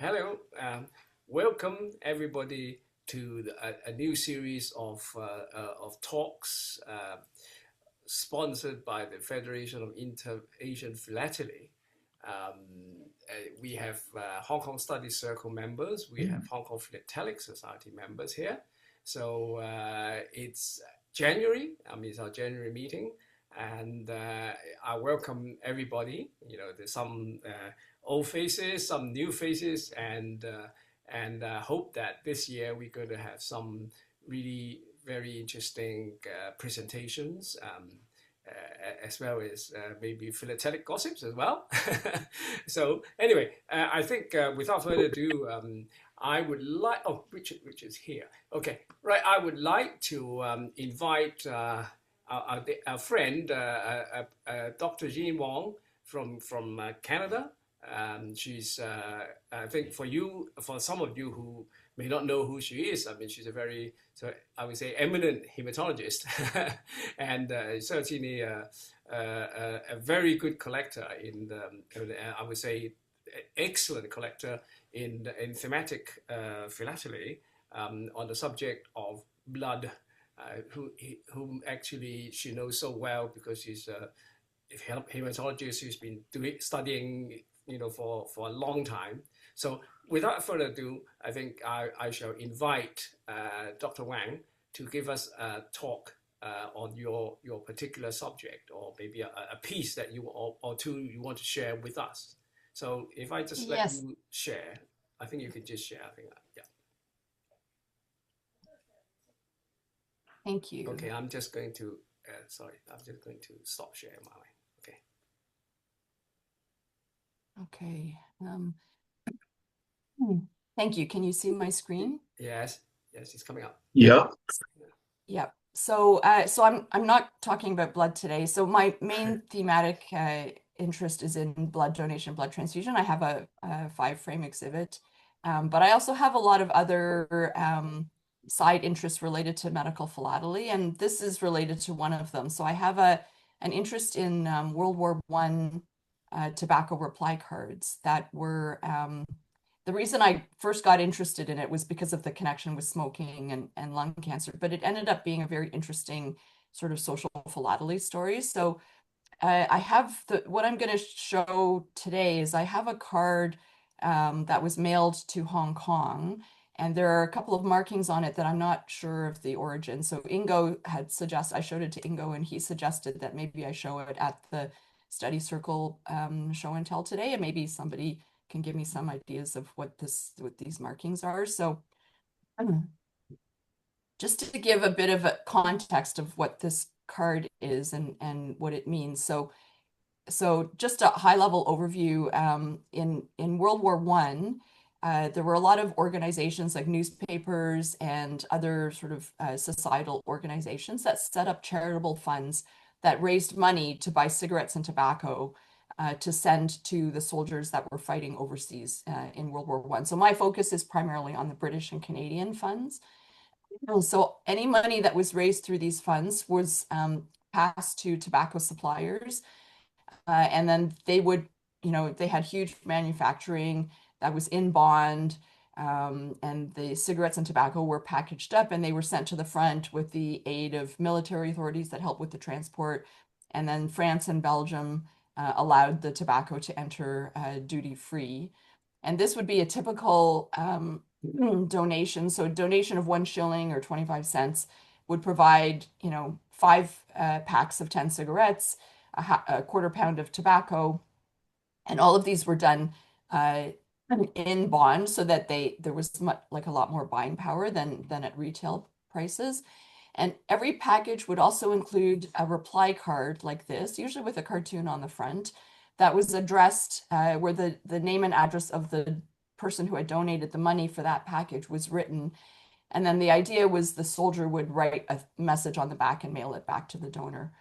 Hello, welcome everybody to a new series of talks sponsored by the Federation of Inter-Asian Philately. We have Hong Kong Study Circle members, we have Hong Kong Philatelic Society members here. So it's January, it's our January meeting, and I welcome everybody. There's some old faces, some new faces, and hope that this year we're going to have some really very interesting presentations, as well as maybe philatelic gossips as well. So anyway, I think without further ado, I would like, oh, Richard is here. Okay, right, I would like to invite our friend, Dr. Jean Wang from Canada. She's, I think for some of you who may not know who she is, she's a very, so I would say, eminent hematologist, and certainly a very good collector I would say, excellent collector in thematic philately on the subject of blood, whom actually she knows so well because she's a hematologist who's been studying for a long time. So without further ado, I think I shall invite Dr. Wang to give us a talk on your particular subject, or maybe a piece that you or two you want to share with us. So if I just let you share, I think you can just share. I think yeah. Thank you. Okay, I'm just going to stop sharing my way. Okay. Thank you. Can you see my screen? Yes, it's coming up. Yeah. Yeah. So I'm not talking about blood today. So my main thematic interest is in blood donation, blood transfusion. I have a 5-frame exhibit, but I also have a lot of other side interests related to medical philately, and this is related to one of them. So I have an interest in World War I tobacco reply cards that were the reason I first got interested in it was because of the connection with smoking and lung cancer, but it ended up being a very interesting sort of social philately story. So I have what I'm going to show today is I have a card that was mailed to Hong Kong, and there are a couple of markings on it that I'm not sure of the origin. So Ingo had suggested, I showed it to Ingo, and he suggested that maybe I show it at the study circle show and tell today, and maybe somebody can give me some ideas of what these markings are. So just to give a bit of a context of what this card is and what it means. So just a high level overview. In World War I, there were a lot of organizations like newspapers and other sort of societal organizations that set up charitable funds that raised money to buy cigarettes and tobacco to send to the soldiers that were fighting overseas in World War I. So my focus is primarily on the British and Canadian funds. So any money that was raised through these funds was passed to tobacco suppliers. And then they would, they had huge manufacturing that was in bond. And the cigarettes and tobacco were packaged up and they were sent to the front with the aid of military authorities that helped with the transport. And then France and Belgium allowed the tobacco to enter duty-free. And this would be a typical donation. So a donation of 1 shilling or 25 cents would provide, 5 packs of 10 cigarettes, a quarter pound of tobacco. And all of these were done in bond so that there was a lot more buying power than at retail prices. And every package would also include a reply card like this, usually with a cartoon on the front, that was addressed where the name and address of the person who had donated the money for that package was written. And then the idea was the soldier would write a message on the back and mail it back to the donor.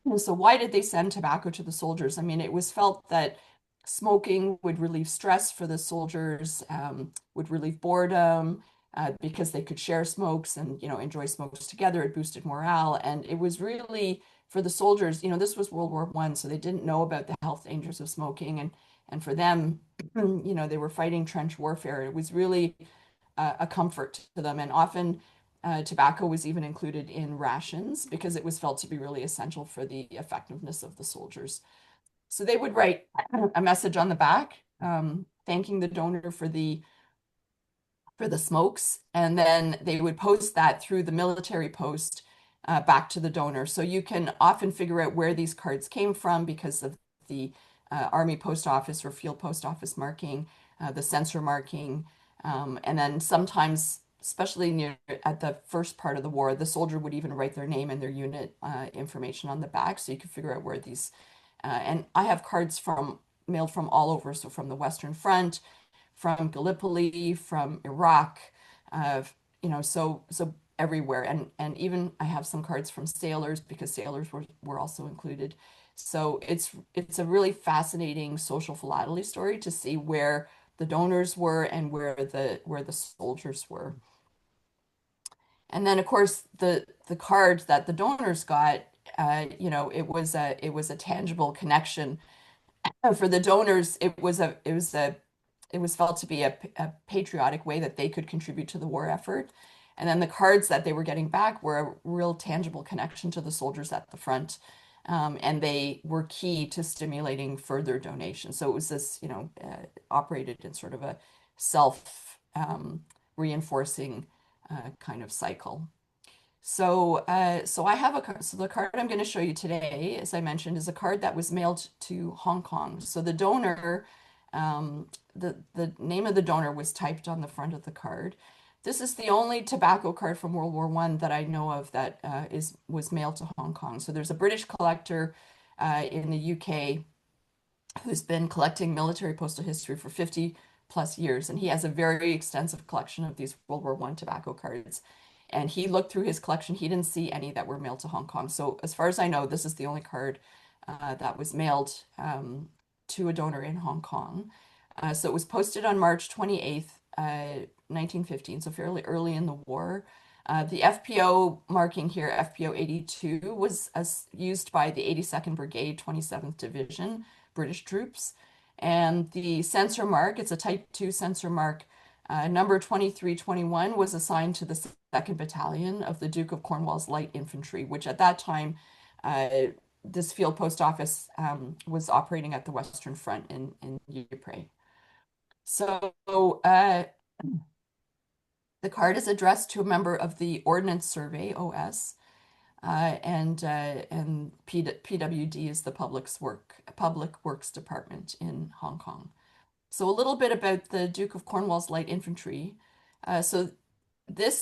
And so why did they send tobacco to the soldiers? It was felt that smoking would relieve stress for the soldiers, would relieve boredom, because they could share smokes and enjoy smokes together. It boosted morale, and it was really for the soldiers. This was World War I, so they didn't know about the health dangers of smoking, And for them, they were fighting trench warfare. It was really a comfort to them. And often tobacco was even included in rations because it was felt to be really essential for the effectiveness of the soldiers. So they would write a message on the back, thanking the donor for the smokes, and then they would post that through the military post back to the donor. So you can often figure out where these cards came from because of the Army Post Office or Field Post Office marking, the censor marking, and then sometimes, especially near at the first part of the war, the soldier would even write their name and their unit information on the back, so you could figure out where these. And I have cards mailed from all over, so from the Western Front, from Gallipoli, from Iraq, uh, so everywhere. And even I have some cards from sailors because sailors were also included. So it's a really fascinating social philately story to see where the donors were and where the soldiers were. And then of course the card that the donors got, it was a tangible connection for the donors. It was felt to be a patriotic way that they could contribute to the war effort. And then the cards that they were getting back were a real tangible connection to the soldiers at the front. And they were key to stimulating further donations. So it was this, operated in sort of a self reinforcing kind of cycle. So I have a card. So the card I'm going to show you today, as I mentioned, is a card that was mailed to Hong Kong. So the donor, the name of the donor was typed on the front of the card. This is the only tobacco card from World War I that I know of that was mailed to Hong Kong. So there's a British collector in the UK who's been collecting military postal history for 50 plus years, and he has a very extensive collection of these World War I tobacco cards. And he looked through his collection. He didn't see any that were mailed to Hong Kong. So as far as I know, this is the only card that was mailed to a donor in Hong Kong. So it was posted on March 28th, 1915, so fairly early in the war. The FPO marking here, FPO 82, was used by the 82nd Brigade, 27th Division, British troops. And the censor mark, it's a Type 2 censor mark, number 2321 was assigned to the 2nd Battalion of the Duke of Cornwall's Light Infantry, which at that time, this field post office was operating at the Western Front in Ypres. So the card is addressed to a member of the Ordnance Survey, OS, and PWD is the Public Works Department in Hong Kong. So a little bit about the Duke of Cornwall's Light Infantry. So the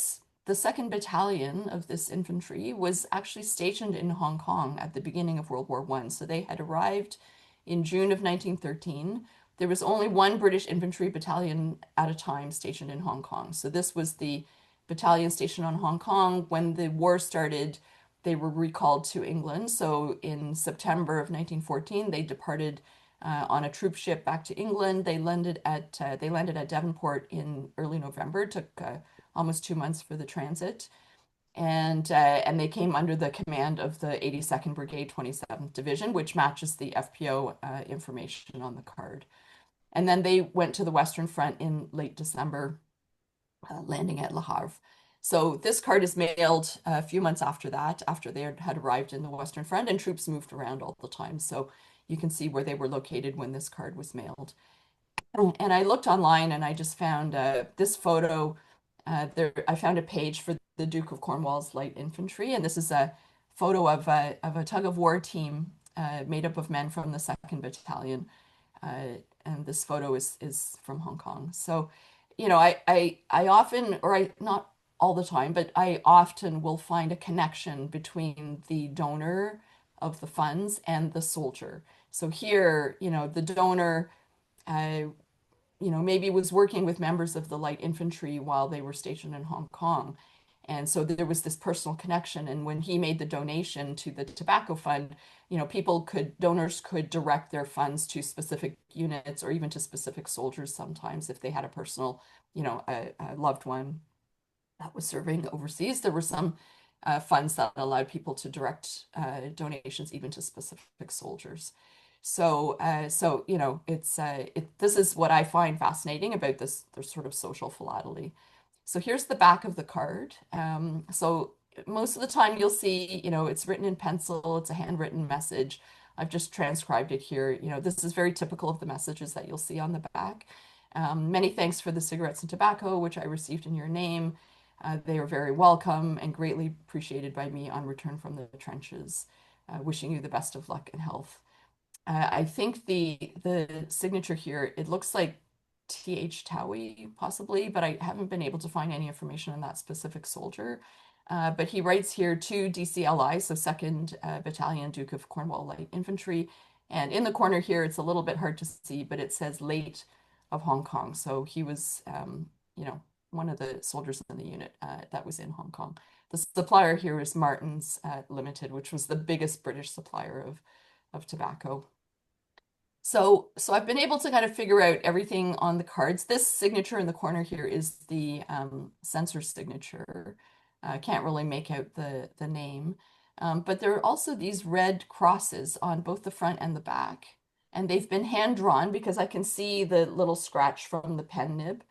2nd Battalion of this infantry was actually stationed in Hong Kong at the beginning of World War I. So they had arrived in June of 1913. There was only one British infantry battalion at a time stationed in Hong Kong. So this was the battalion stationed on Hong Kong. When the war started, they were recalled to England. So in September of 1914, they departed on a troop ship back to England. They landed at Devonport in early November. It took almost 2 months for the transit. And they came under the command of the 82nd Brigade, 27th Division, which matches the FPO information on the card. And then they went to the Western Front in late December, landing at Le Havre. So this card is mailed a few months after that, after they had arrived in the Western Front, and troops moved around all the time. So you can see where they were located when this card was mailed. And I looked online and I just found this photo. I found a page for the Duke of Cornwall's Light Infantry, and this is a photo of a tug of war team made up of men from the 2nd Battalion. And this photo is from Hong Kong. So, I often, not all the time, but I often will find a connection between the donor of the funds and the soldier. So here, the donor, maybe was working with members of the light infantry while they were stationed in Hong Kong. And so there was this personal connection. And when he made the donation to the tobacco fund, donors could direct their funds to specific units or even to specific soldiers sometimes if they had a personal, a loved one that was serving overseas. There were some funds that allowed people to direct donations even to specific soldiers. So you know, this is what I find fascinating about this sort of social philately. So here's the back of the card. So most of the time you'll see, you know, it's written in pencil, it's a handwritten message. I've just transcribed it here. You know, this is very typical of the messages that you'll see on the back. Many thanks for the cigarettes and tobacco, which I received in your name. They are very welcome and greatly appreciated by me on return from the trenches. Wishing you the best of luck and health. I think the signature here, it looks like T.H. Towie, possibly, but I haven't been able to find any information on that specific soldier. But he writes here to DCLI, so 2nd Battalion, Duke of Cornwall Light Infantry. And in the corner here, it's a little bit hard to see, but it says late of Hong Kong. So he was, you know, one of the soldiers in the unit that was in Hong Kong. The supplier here is Martin's Limited, which was the biggest British supplier of tobacco. So I've been able to kind of figure out everything on the cards. This signature in the corner here is the censor signature. I can't really make out the name. But there are also these red crosses on both the front and the back. And they've been hand drawn because I can see the little scratch from the pen nib.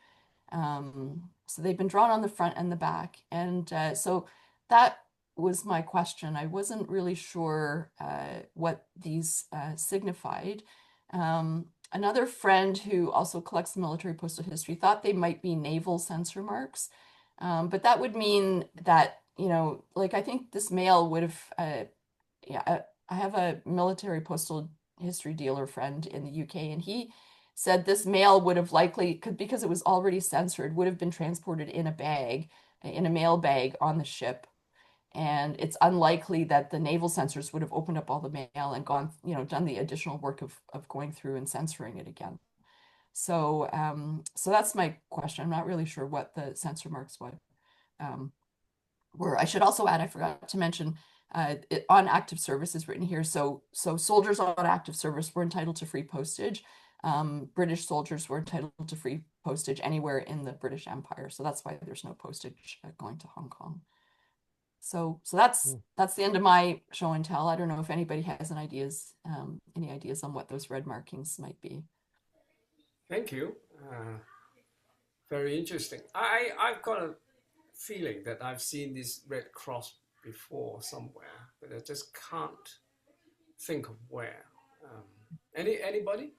So they've been drawn on the front and the back. And so that was my question. I wasn't really sure what these signified. Another friend who also collects military postal history thought they might be naval censor marks. But that would mean that, you know, like I think this mail would have, yeah, I have a military postal history dealer friend in the UK, and he said this mail would have likely, because it was already censored, would have been transported in a bag, in a mail bag on the ship. And it's unlikely that the naval censors would have opened up all the mail and gone, you know, done the additional work of going through and censoring it again. So, so that's my question. I'm not really sure what the censor marks were. I should also add, I forgot to mention, on active service is written here. So soldiers on active service were entitled to free postage. British soldiers were entitled to free postage anywhere in the British Empire. So that's why there's no postage going to Hong Kong. So that's the end of my show and tell. I don't know if anybody has any ideas on what those red markings might be. Thank you. Very interesting. I've got a feeling that I've seen this red cross before somewhere, but I just can't think of where. Anybody?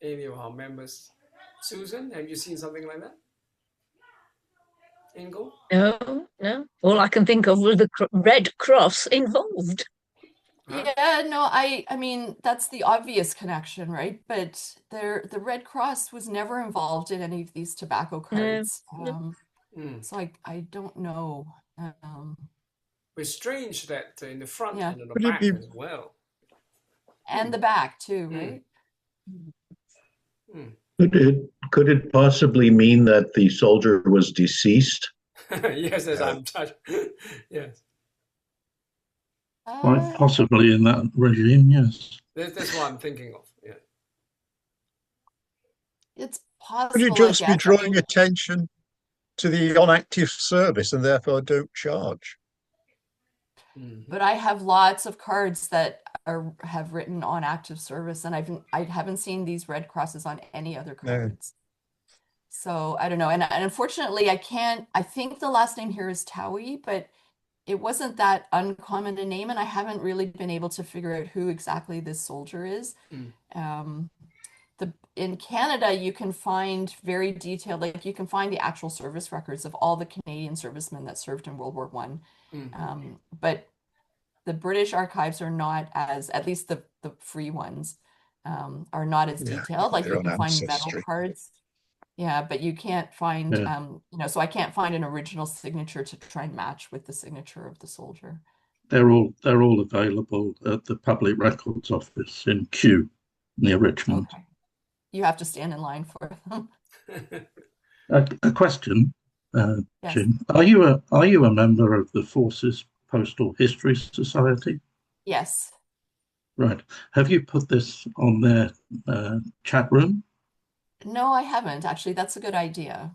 Any of our members? Susan, have you seen something like that? Ingo? No, no. All I can think of was the Red Cross involved. Huh? Yeah, no, I mean that's the obvious connection, right? But the Red Cross was never involved in any of these tobacco cards. No. So I don't know. It's strange that in the front Yeah. and in the Could it back be as well. And the back too, right? could it possibly mean that the soldier was deceased? Yes, as I'm touched. Yes. Quite possibly in that regime, yes. That's what I'm thinking of. Yeah. It's possible. Could it just be drawing attention to the on active service and therefore don't charge? But I have lots of cards that have written on active service, and I haven't seen these red crosses on any other cards. No. So I don't know. And unfortunately, I think the last name here is Towie, but it wasn't that uncommon a name, and I haven't really been able to figure out who exactly this soldier is. In Canada, you can find very detailed, like you can find the actual service records of all the Canadian servicemen that served in World War One. But the British archives are not as, at least the free ones, are not as detailed. Like you can find medal cards. Yeah, but you can't find, you know, so I can't find an original signature to try and match with the signature of the soldier. They're all available at the Public Records Office in Kew, near Richmond. Okay. You have to stand in line for them. A question, Yes. Jim. Are you a member of the Forces Postal History Society? Yes. Right. Have you put this on their chat room? No, I haven't. Actually, that's a good idea.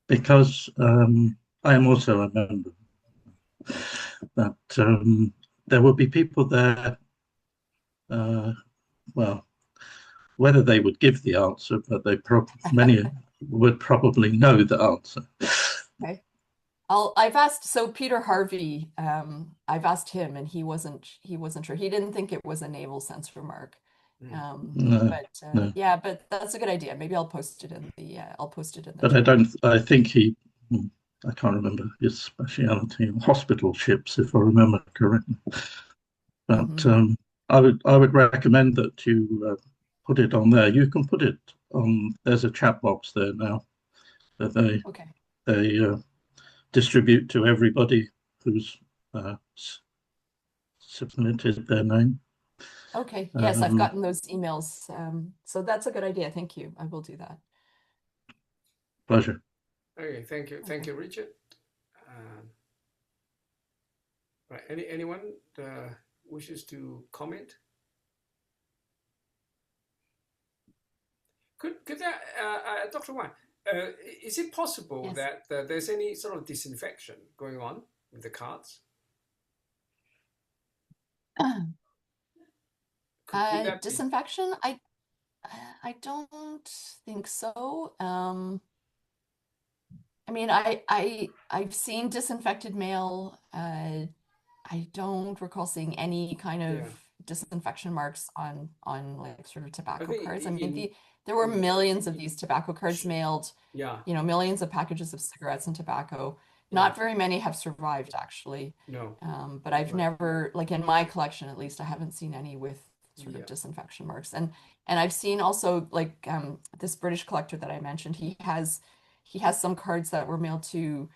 Because I am also a member. That there will be people there well, whether they would give the answer, but many would probably know the answer. Okay. I've asked, so Peter Harvey, I've asked him and he wasn't sure. He didn't think it was a naval censor mark. No. Yeah, but that's a good idea. Maybe I'll post it in the But I think I can't remember his speciality, hospital ships, if I remember correctly. But I would recommend that you put it on there. You can put it on. There's a chat box there now that they distribute to everybody who's submitted their name. Okay. Yes, I've gotten those emails. So that's a good idea. Thank you. I will do that. Pleasure. Okay. Thank you, Richard. Right. Anyone wishes to comment? Could Dr. Wang, is it possible that there's any sort of disinfection going on with the cards? Disinfection? I don't think so. I mean, I've seen disinfected mail. I don't recall seeing any kind of disinfection marks on like sort of tobacco cards. I mean, there were millions of these tobacco cards mailed. Yeah. You know, millions of packages of cigarettes and tobacco. Not very many have survived, actually. No. But I've never, like in my collection at least, I haven't seen any with sort of disinfection marks. And I've seen also like this British collector that I mentioned, he has some cards that were mailed to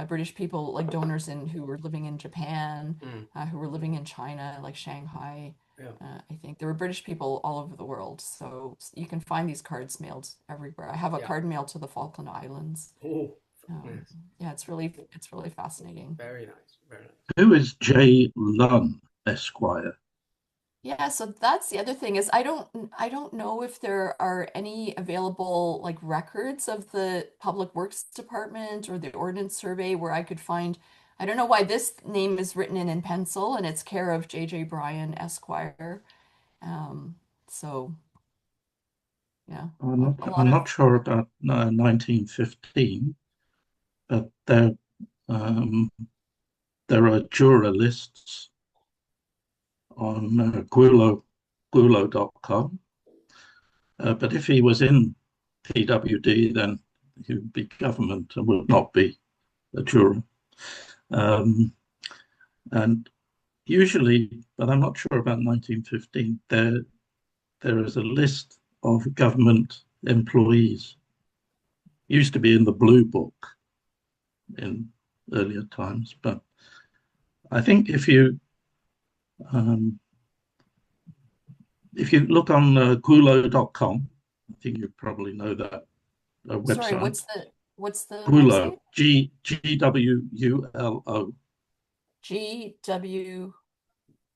British people, like donors who were living in Japan, who were living in China, like Shanghai. I think there were British people all over the world. So you can find these cards mailed everywhere. I have a card mailed to the Falkland Islands. Oh. Yeah, it's really fascinating. Very nice, very nice. Who is J. Lunn, Esquire? Yeah, so that's the other thing is I don't know if there are any available like records of the Public Works Department or the Ordnance Survey where I could find. I don't know why this name is written in pencil and it's care of J.J. Bryan, Esquire. So yeah, I'm not sure about 1915, but there are juror lists on gulo.com. But if he was in PWD, then he would be government and would not be a juror. And usually, but I'm not sure about 1915, there is a list of government employees. Used to be in the Blue Book in earlier times, but I think if you look on gulo.com, I think you probably know that website. Sorry, what's the Gulo, website? GWULO.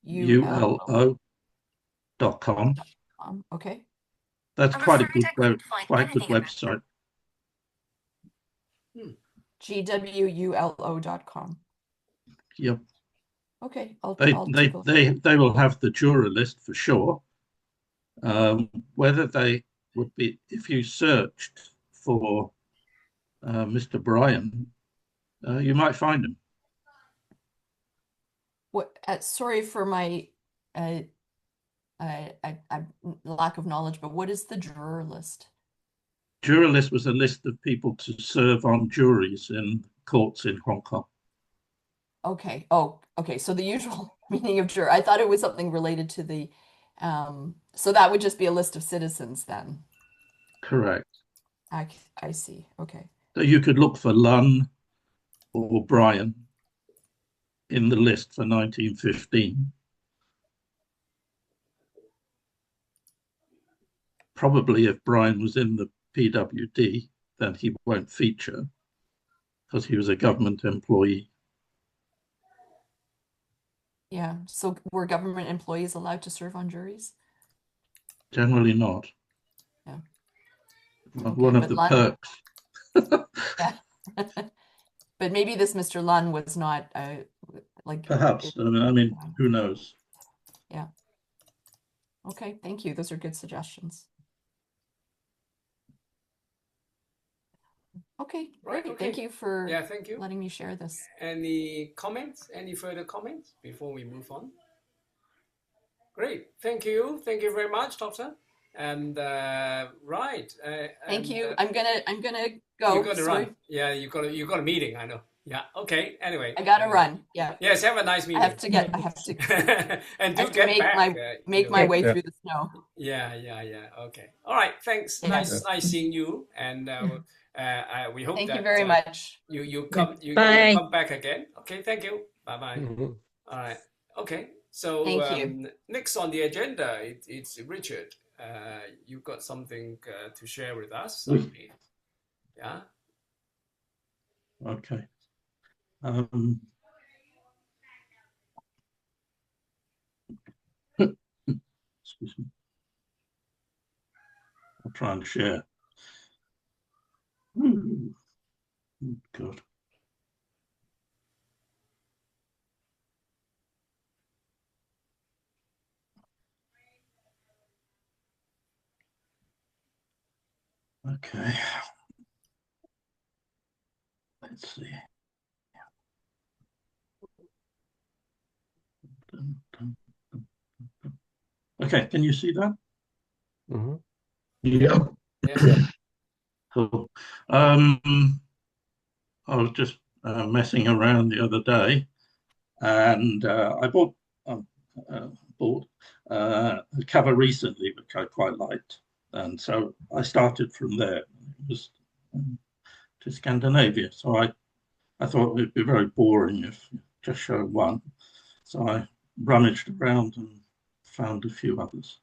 GWULO.com. Okay. That's quite a good website. GWULO.com. Yep. Okay, they will have the juror list for sure. Whether they would be, if you searched for Mr. Bryan, you might find him. What? Sorry for my lack of knowledge, but what is the juror list? Juror list was a list of people to serve on juries in courts in Hong Kong. Okay. Oh, okay. So the usual meaning of juror, I thought it was something related to the, so that would just be a list of citizens then. Correct. I see. Okay. So you could look for Lunn or Bryan in the list for 1915. Probably if Bryan was in the PWD, then he won't feature because he was a government employee. Yeah. So were government employees allowed to serve on juries? Generally not. Yeah. One of the perks. Yeah. But maybe this Mr. Lunn was not like. Perhaps. I mean, who knows? Yeah. Okay, thank you. Those are good suggestions. Okay, Right, great. okay. Thank you for Yeah, thank you. letting me share this. Any comments? Any further comments before we move on? Great, thank you very much, Doctor. And right, Thank and, you. I'm gonna go. you got to Sorry. run. Yeah, you got a meeting. I know. Yeah. Okay. Anyway. I gotta run. Yeah. Yes. Have a nice meeting. I have to and I do have to get make back. my way Yeah. through the snow. Yeah. Okay. All right. Thanks. Yeah. Nice seeing you. And we hope Thank that you very much. you Bye. come back again. Okay. Thank you. Bye bye. All right. Okay. So Thank you. next on the agenda, it's Richard. You've got something to share with us, I believe. Yeah. Okay. Excuse me. I'm trying to share. God. Okay. Let's see. Okay, can you see that? Yeah. Yes. Cool. I was just messing around the other day, and I bought a cover recently, which I quite liked, and so I started from there. It was to Scandinavia, so I thought it'd be very boring if just show one. So I rummaged around and found a few others.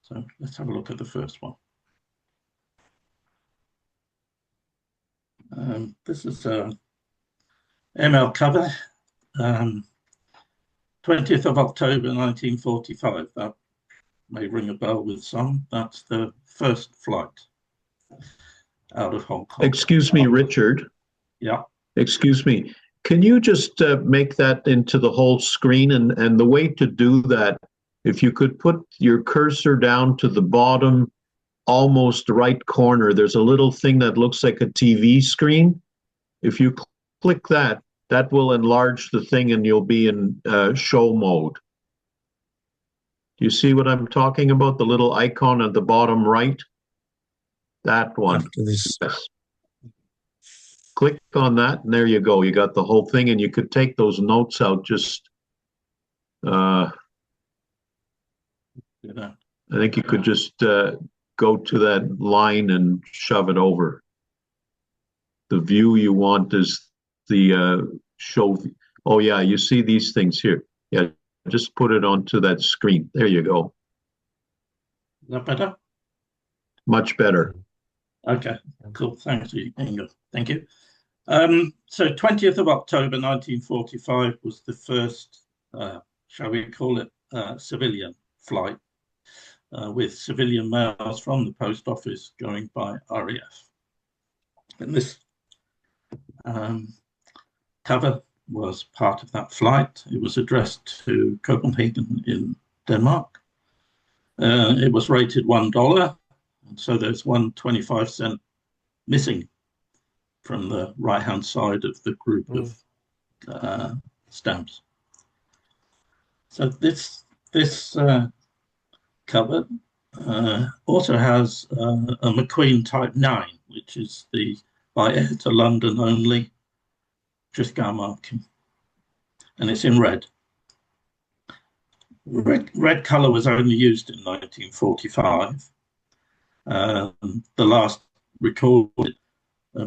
So let's have a look at the first one. This is a airmail cover, 20th of October 1945. That may ring a bell with some. That's the first flight out of Hong Kong. Excuse me, Richard. Yeah. Excuse me. Can you just make that into the whole screen? And the way to do that, if you could put your cursor down to the bottom, almost right corner, there's a little thing that looks like a TV screen. If you click that, that will enlarge the thing and you'll be in show mode. Do you see what I'm talking about? The little icon at the bottom right? That one. Yes. Click on that, and there you go. You got the whole thing, and you could take those notes out just, I think you could just go to that line and shove it over. The view you want is the show. Oh, yeah, you see these things here. Yeah, just put it onto that screen. There you go. Is that better? Much better. Okay, cool. Thanks, Inga. Thank you. So 20th of October 1945 was the first, shall we call it, civilian flight with civilian mails from the post office going by RAF. And this cover was part of that flight. It was addressed to Copenhagen in Denmark. It was rated $1, and so there's 1 25-cent missing from the right-hand side of the group of stamps. So this cover also has a McQueen Type 9, which is the by air to London only Triscar marking, and it's in red. Red colour was only used in 1945. The last recorded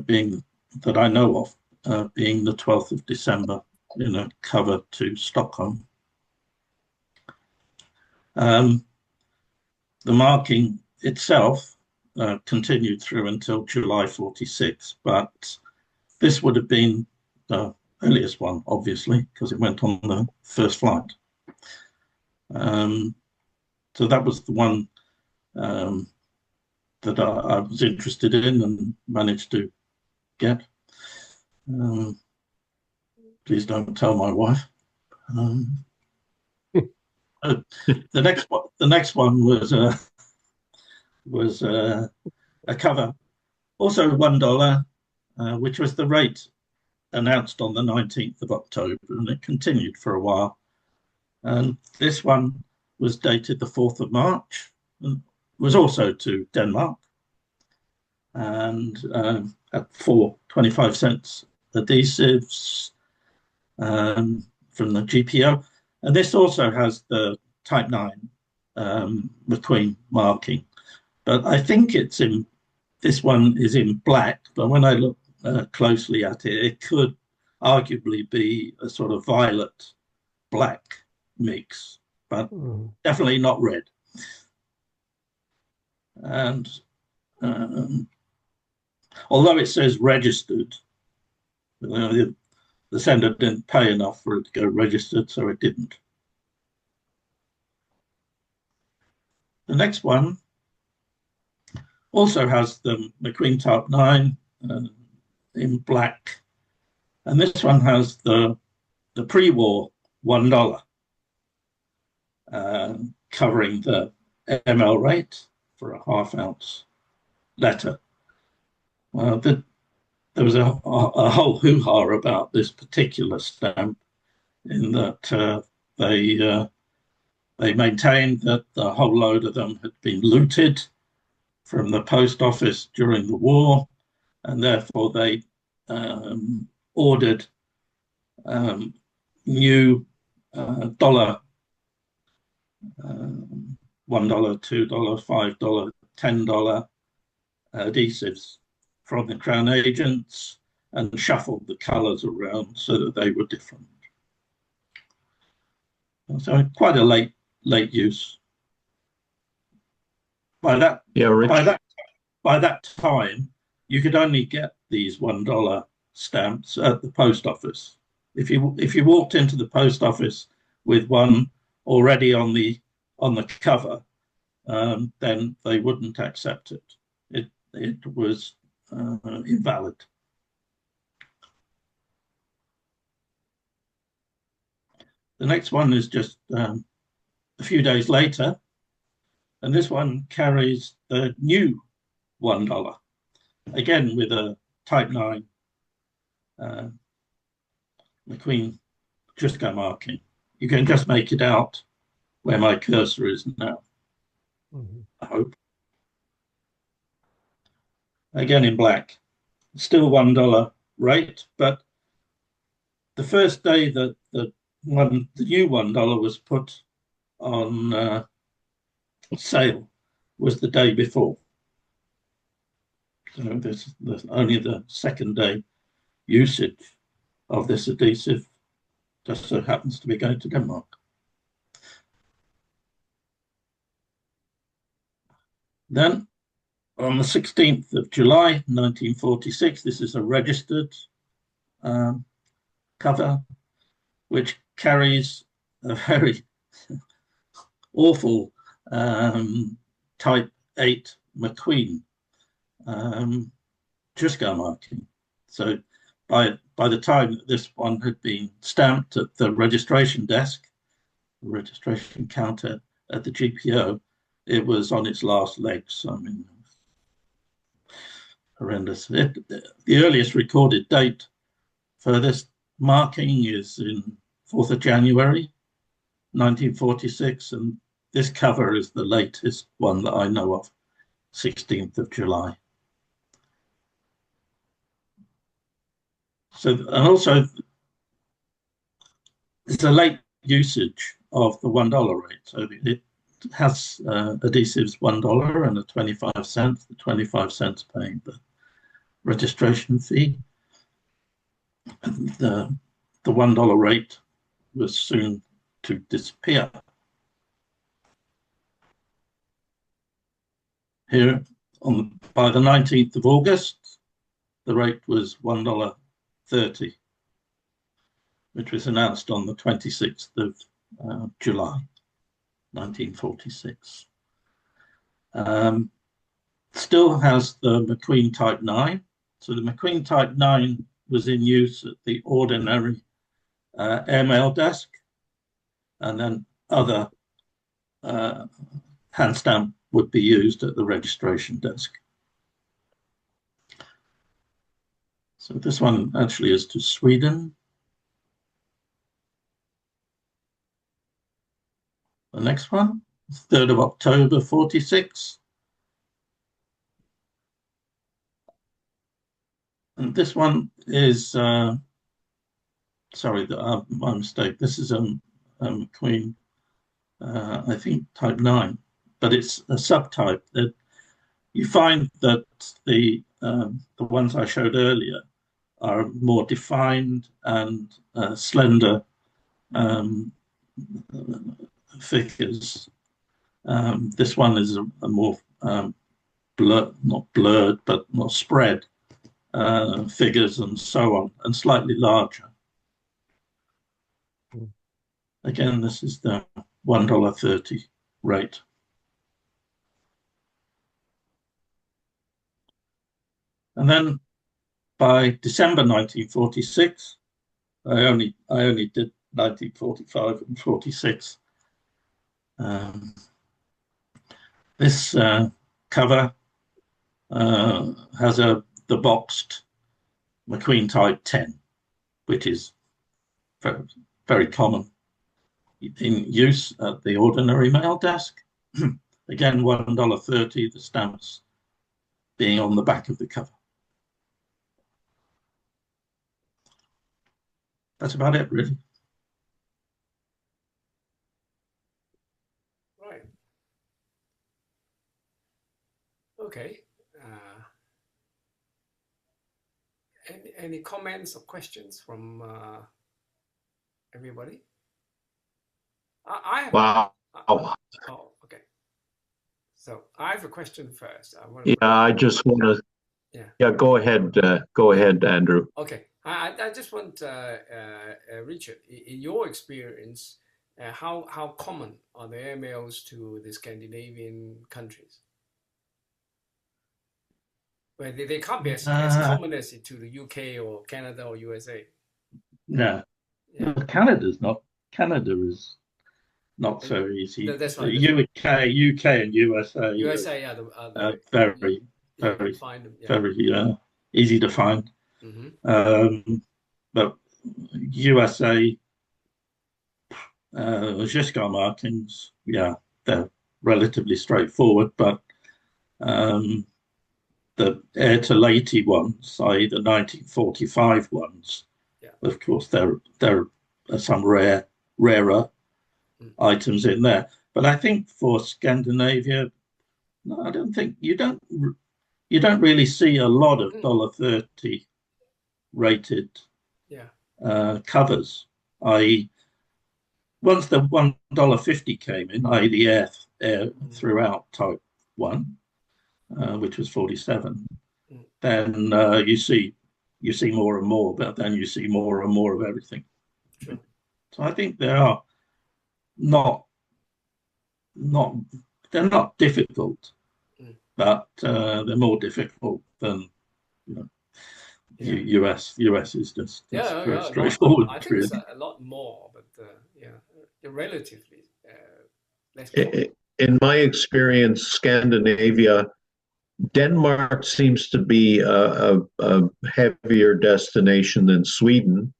being that I know of being the 12th of December in a cover to Stockholm. The marking itself continued through until July 46, but this would have been the earliest one, obviously, because it went on the first flight. So that was the one that I was interested in and managed to get. Please don't tell my wife. The next one was a cover, also $1, which was the rate announced on the 19th of October, and it continued for a while. And this one was dated the 4th of March, and was also to Denmark, and at 25 adhesives from the GPO. And this also has the Type 9 McQueen marking. But I think this one is in black, but when I look closely at it, it could arguably be a sort of violet black mix, but definitely not red. And although it says registered, the sender didn't pay enough for it to go registered, so it didn't. The next one also has the McQueen Type 9 in black, and this one has the pre-war $1 covering the ml rate for a half-ounce letter. Well, there was a whole hoo-ha about this particular stamp, in that they maintained that the whole load of them had been looted from the post office during the war, and therefore they ordered new $1, $2, $5, $10 adhesives from the Crown agents, and shuffled the colours around so that they were different. So quite a late use. By that time, you could only get these $1 stamps at the post office. If you walked into the post office with one already on the cover, then they wouldn't accept it. It was invalid. The next one is just a few days later, and this one carries the new $1, again with a Type 9 McQueen Trisco marking. You can just make it out where my cursor is now, I hope. Again in black, still $1 rate, but the first day that the new $1 was put on sale was the day before. So there's only the second day usage of this adhesive, just so happens to be going to Denmark. Then on the 16th of July 1946, this is a registered cover, which carries a very awful Type 8 McQueen Trisco marking. So by the time that this one had been stamped at the registration desk, the registration counter at the GPO, it was on its last legs. I mean, horrendous. The earliest recorded date for this marking is in 4th of January 1946, and this cover is the latest one that I know of, 16th of July. So, and also it's a late usage of the $1 rate. So it has adhesives $1 and a 25 cents. The 25 cents paying the registration fee. And the $1 rate was soon to disappear. Here, by the 19th of August, the rate was $1.30, which was announced on the 26th of July, 1946. Still has the McQueen Type 9. So the McQueen Type 9 was in use at the ordinary airmail desk, and then other hand stamp would be used at the registration desk. So this one actually is to Sweden. The next one, 3rd of October, 46. And this one is, sorry, my mistake. This is Queen, I think type 9, but it's a subtype. That you find that the ones I showed earlier are more defined and slender figures. This one is a more not blurred, but more spread figures and so on, and slightly larger. Again, this is the $1.30 rate. And then by December 1946, I only did 1945 and 46. This cover has the boxed McQueen type 10, which is very, very common in use at the ordinary mail desk. Again, $1.30, the stamps being on the back of the cover. That's about it, really. Right. Okay. Any comments or questions from everybody? I have. Wow. Oh, okay. So I have a question first. I just want to. Yeah, go ahead. Go ahead, Andrew. Okay. I just want Richard, in your experience, how common are the airmails to the Scandinavian countries? Well, they can't be as common as to the UK or Canada or USA. No, yeah. Canada is not so easy. That's right. UK and USA. USA are very easy to find. Mm-hmm. But USA, Giscard markings, yeah, they're relatively straightforward, but the air to lady ones, i.e. the 1945 ones, of course, there are some rarer items in there. But I think for Scandinavia, no, I don't think you don't really see a lot of $1.30 rated covers, i.e. once the $1.50 came in, i.e. the air throughout type 1, which was 47, then you see more and more, but then you see more and more of everything. Sure. So I think they are they're not difficult, but they're more difficult than US is just very straightforward. I think it's a lot more, but relatively less common. In my experience, Scandinavia, Denmark seems to be a heavier destination than Sweden,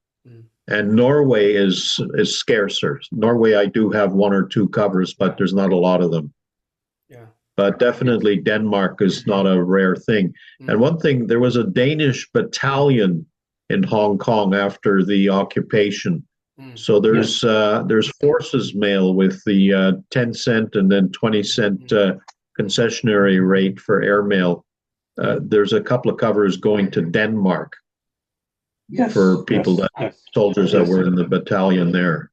and Norway is scarcer. Norway, I do have 1 or 2 covers, but there's not a lot of them. Yeah. But definitely Denmark is not a rare thing. And one thing, there was a Danish battalion in Hong Kong after the occupation. So there's forces mail with the 10 cent and then 20 cent concessionary rate for airmail. There's a couple of covers going to Denmark for people soldiers that were in the battalion there.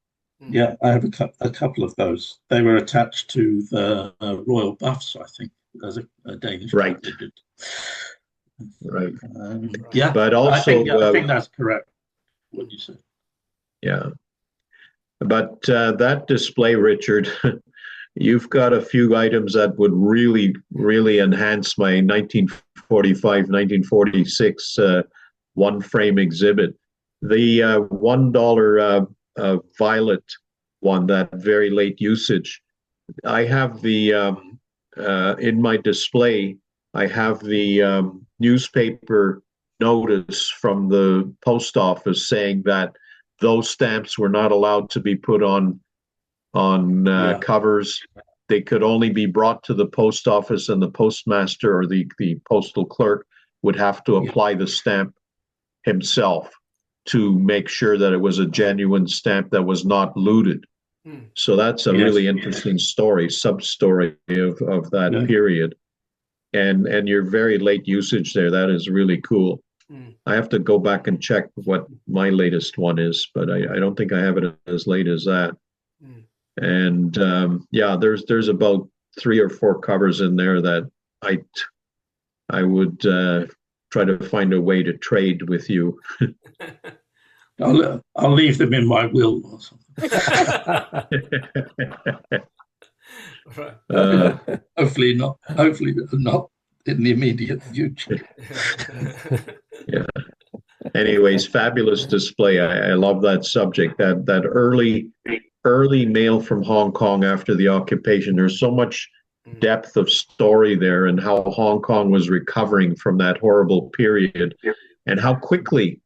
Yeah, I have a couple of those. They were attached to the Royal Buffs, I think, as a Danish. Right. Yeah, but also I think that's correct. What you said. Yeah, but that display, Richard, you've got a few items that would really, really enhance my 1945, 1946 one-frame exhibit. The $1 violet one, that very late usage, I have the in my display. I have the newspaper notice from the post office saying that those stamps were not allowed to be put on covers. They could only be brought to the post office, and the postmaster or the postal clerk would have to apply the stamp himself to make sure that it was a genuine stamp that was not looted. So that's a really interesting story, sub-story of that period. And your very late usage there, that is really cool. I have to go back and check what my latest one is, but I don't think I have it as late as that. And there's about 3 or 4 covers in there that I would try to find a way to trade with you. I'll leave them in my will or something. Hopefully not in the immediate future. Yeah. Anyways, fabulous display. I love that subject. That early mail from Hong Kong after the occupation. There's so much depth of story there, and how Hong Kong was recovering from that horrible period, and how quickly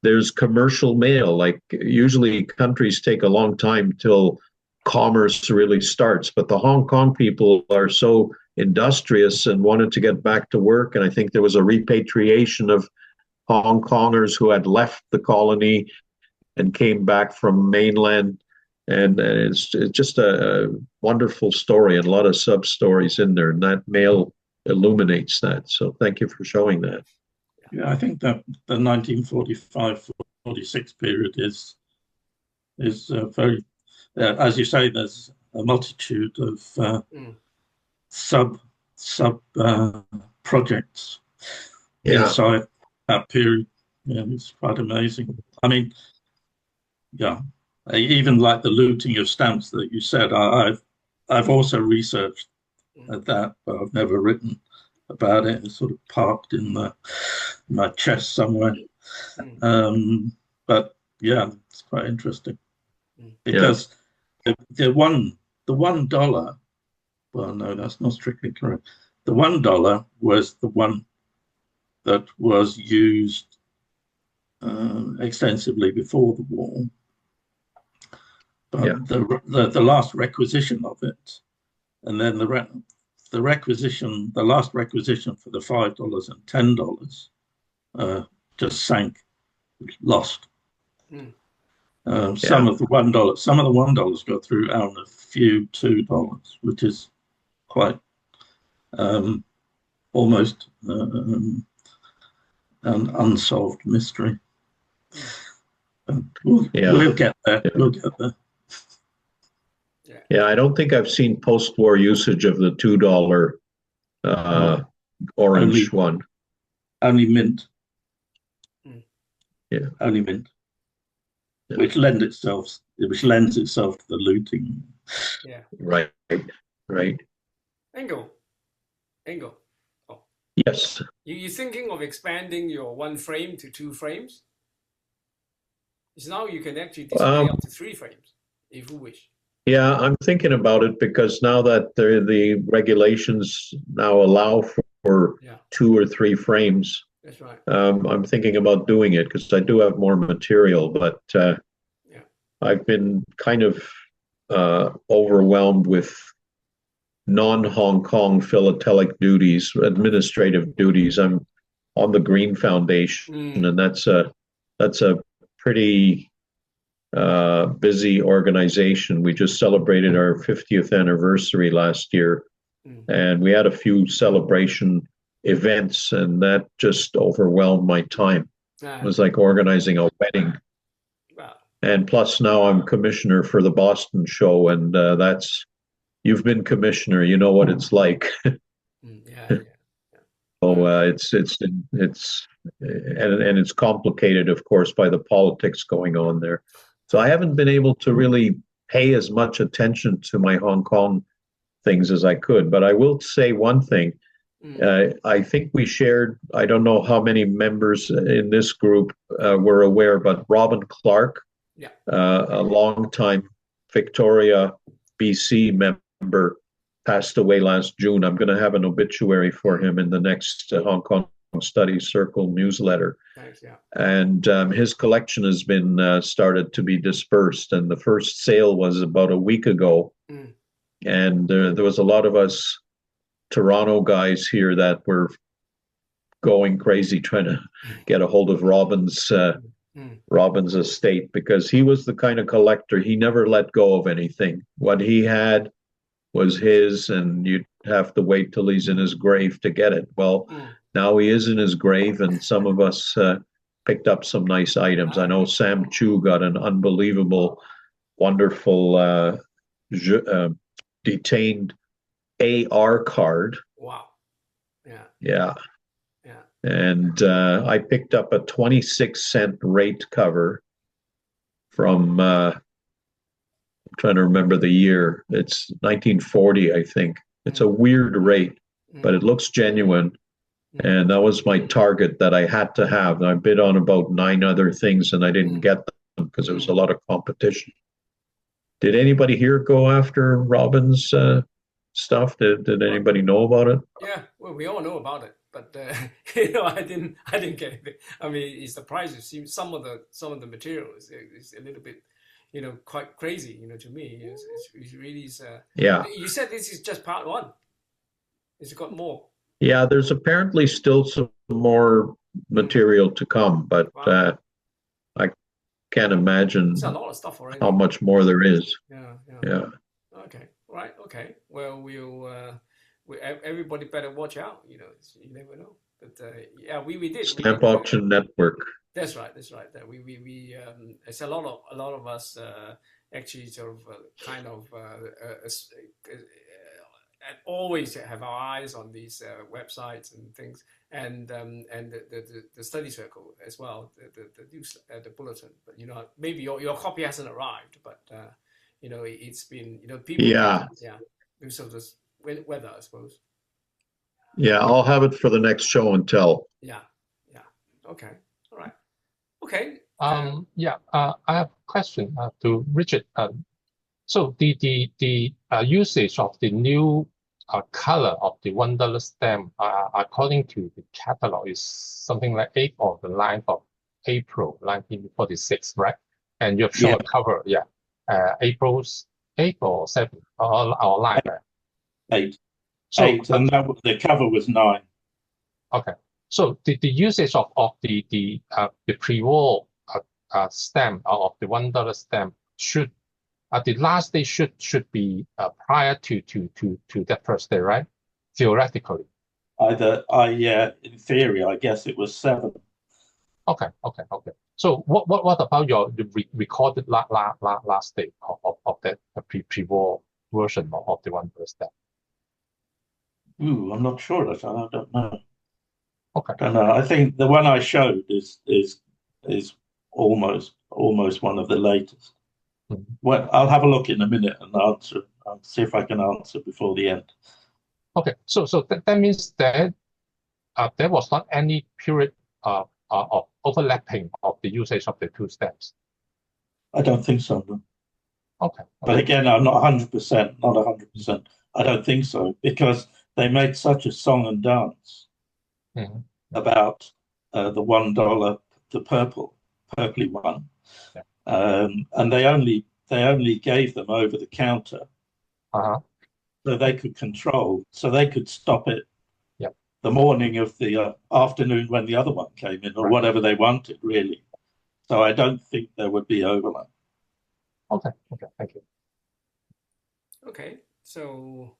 there's commercial mail. Like, usually countries take a long time till commerce really starts, but the Hong Kong people are so industrious and wanted to get back to work. And I think there was a repatriation of Hong Kongers who had left the colony and came back from mainland. And it's just a wonderful story, and a lot of sub-stories in there, and that mail illuminates that. So thank you for showing that. Yeah, I think that the 1945-46 period is very, as you say, there's a multitude of sub projects inside that period. Yeah, it's quite amazing. I mean, even like the looting of stamps that you said, I've also researched at that, but I've never written about it. It's sort of parked in my chest somewhere. But yeah, it's quite interesting because the $1. Well, no, that's not strictly correct. The $1 was the one that was used extensively before the war. But the last requisition of it, and then the last requisition for the $5 and $10 just sank, lost. Some of the $1 got through out, and a few $2, which is quite almost an unsolved mystery. We'll get there. We'll get there. Yeah, I don't think I've seen post-war usage of the $2 orange one. Only mint. Yeah, only mint, which lends itself to the looting. Yeah. Right. Engel. Oh. Yes. You're thinking of expanding your 1 frame to 2 frames? Because now you can actually display up to 3 frames, if you wish. Yeah, I'm thinking about it, because now that the regulations now allow for 2 or 3 frames. That's right. I'm thinking about doing it, because I do have more material, but I've been kind of overwhelmed with non-Hong Kong philatelic duties, administrative duties. I'm on the Green Foundation, and that's a pretty busy organization. We just celebrated our 50th anniversary last year, and we had a few celebration events, and that just overwhelmed my time. It was like organizing a wedding. Wow. And plus now I'm commissioner for the Boston show, and you've been commissioner, you know what it's like. So it's complicated, of course, by the politics going on there. So I haven't been able to really pay as much attention to my Hong Kong things as I could. But I will say one thing. I think we shared, I don't know how many members in this group were aware, but Robin Clark, a long-time Victoria, BC member, member, passed away last June. I'm going to have an obituary for him in the next Hong Kong Studies Circle newsletter. Thanks, yeah. And his collection has been started to be dispersed. And the first sale was about a week ago. Mm. And there was a lot of us Toronto guys here that were going crazy trying to get a hold of Robin's estate, because he was the kind of collector, he never let go of anything. What he had was his, and you'd have to wait till he's in his grave to get it. Well, now he is in his grave, and some of us picked up some nice items. I know Sam Chu got an unbelievable, wonderful detained AR card. Wow. Yeah. Yeah. Yeah. And I picked up a 26-cent rate cover from, I'm trying to remember the year. It's 1940, I think. It's a weird rate, but it looks genuine. And that was my target that I had to have. I bid on about 9 other things, and I didn't get them because there was a lot of competition. Did anybody here go after Robin's stuff? Did anybody know about it? Yeah, well, we all know about it, but you know, I didn't get it. I mean, it's the price. It seems some of the material is a little bit, you know, quite crazy. You know, to me, it's really. Yeah. You said this is just part one. It's got more. Yeah, there's apparently still some more material to come, but I can't imagine It's a lot of stuff already. how much more there is. Yeah. Okay. Right. Okay. Well, everybody better watch out. You know, you never know. But yeah, we did. Stamp Auction Network. That's right. That we it's a lot of us actually sort of kind of always have our eyes on these websites and things, and the study circle as well, the bulletin. But you know, maybe your copy hasn't arrived, but you know, it's been, you know, people. Yeah. Because of this weather, I suppose. Yeah, I'll have it for the next show and tell. Yeah. Okay. All right. Okay. I have a question to Richard. So the usage of the new color of the $1 stamp, according to the catalog, is something like 8th or the 9th of April 1946, right? And you have shown a cover, April's 8th or 7th or 9th. 8. So 8, and the cover was 9. Okay. So the usage of the pre-war stamp of the $1 stamp should the last day should be prior to that first day, right? Theoretically. In theory, I guess it was 7. Okay. So what about the recorded last day of that pre-war version of the $1 stamp? I'm not sure. I don't know. Okay. I don't know. I think the one I showed is almost one of the latest. Well, I'll have a look in a minute and answer. I'll see if I can answer before the end. Okay, so that means that there was not any period of overlapping of the usage of the 2 stamps. I don't think so. No. Okay. But again, I'm not 100%. Not 100%. I don't think so, because they made such a song and dance about the $1, the purpley one. Yeah. And they only gave them over the counter, so they could control, so they could stop it the morning of the afternoon when the other one came in, or whatever they wanted, really. So I don't think there would be overlap. Okay, thank you. Okay, so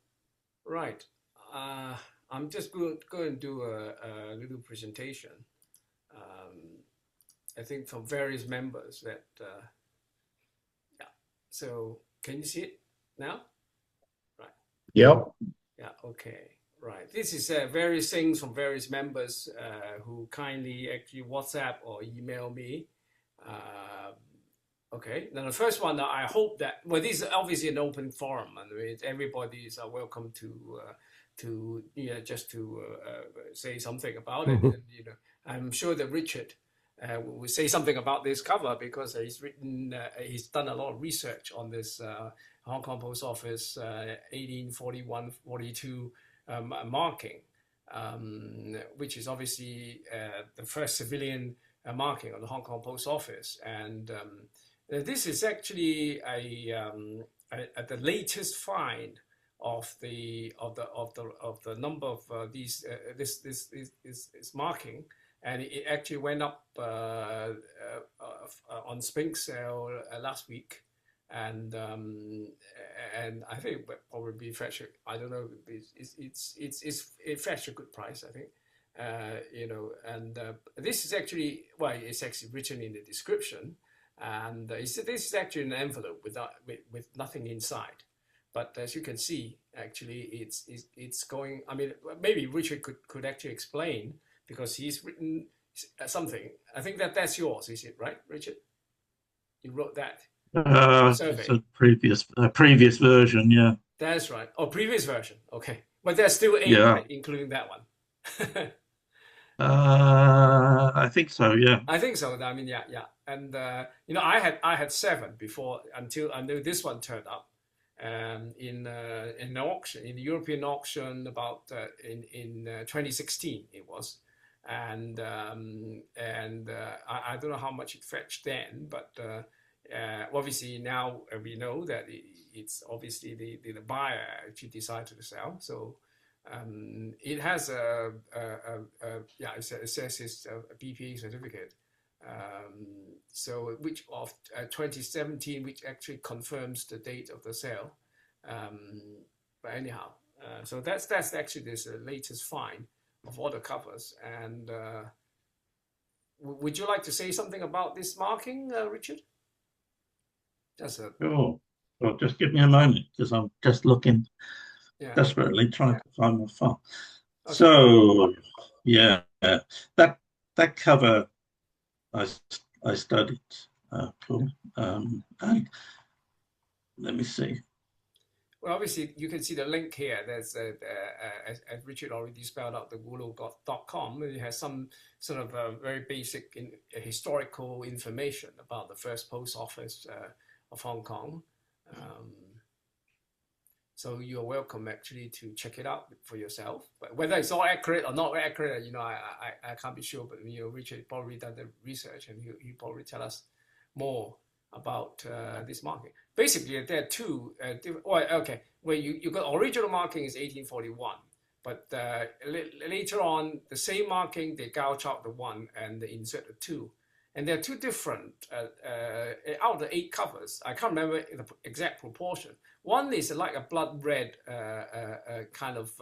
right, I'm just going to do a little presentation. I think from various members that, so can you see it now? Right. Yep. Yeah, okay, right. This is various things from various members who kindly actually WhatsApp or email me. Okay, now the first one, I hope that, well, this is obviously an open forum, and everybody is welcome to just to say something about it. And, you know, I'm sure that Richard will say something about this cover, because he's done a lot of research on this Hong Kong Post Office 1841-42 marking, which is obviously the first civilian marking of the Hong Kong Post Office. And this is actually the latest find of the number of this marking, and it actually went up on spring sale last week, and I think probably fetch, I don't know, it fetched a good price, I think, and this is actually, well, it's actually written in the description, and this is actually an envelope with nothing inside. But as you can see, actually, it's going. I mean, maybe Richard could actually explain, because he's written something. I think that's yours, is it right, Richard? You wrote that. Survey. It's a previous version, yeah. That's right. Oh, previous version. Okay, but there's still 8, Yeah. right, including that one. I think so, yeah. I think so. I mean, yeah. And I had 7 before until this one turned up. In an auction, in the European auction, about in 2016 it was, and I don't know how much it fetched then, but obviously now we know that it's obviously the buyer actually decided to sell. So it has it says it's a BPA certificate. So which of 2017, which actually confirms the date of the sale. But anyhow, so that's actually this latest find of all the covers. And would you like to say something about this marking, Richard? Sure. Well, just give me a moment, because I'm just looking desperately trying to find my file. Okay. So yeah, that cover I studied. Cool. And let me see. Well, obviously, you can see the link here. There's, as Richard already spelled out, the wulu.com. It has some sort of very basic historical information about the first post office of Hong Kong. So you're welcome actually to check it out for yourself. But whether it's all accurate or not accurate, I can't be sure. But Richard probably done the research, and he'll probably tell us more about this marking. Basically, there are 2 different. Well, okay, where you got original marking is 1841, but later on the same marking they gouge out the 1 and they insert the 2. And there are 2 different, out of the 8 covers, I can't remember the exact proportion. One is like a blood red kind of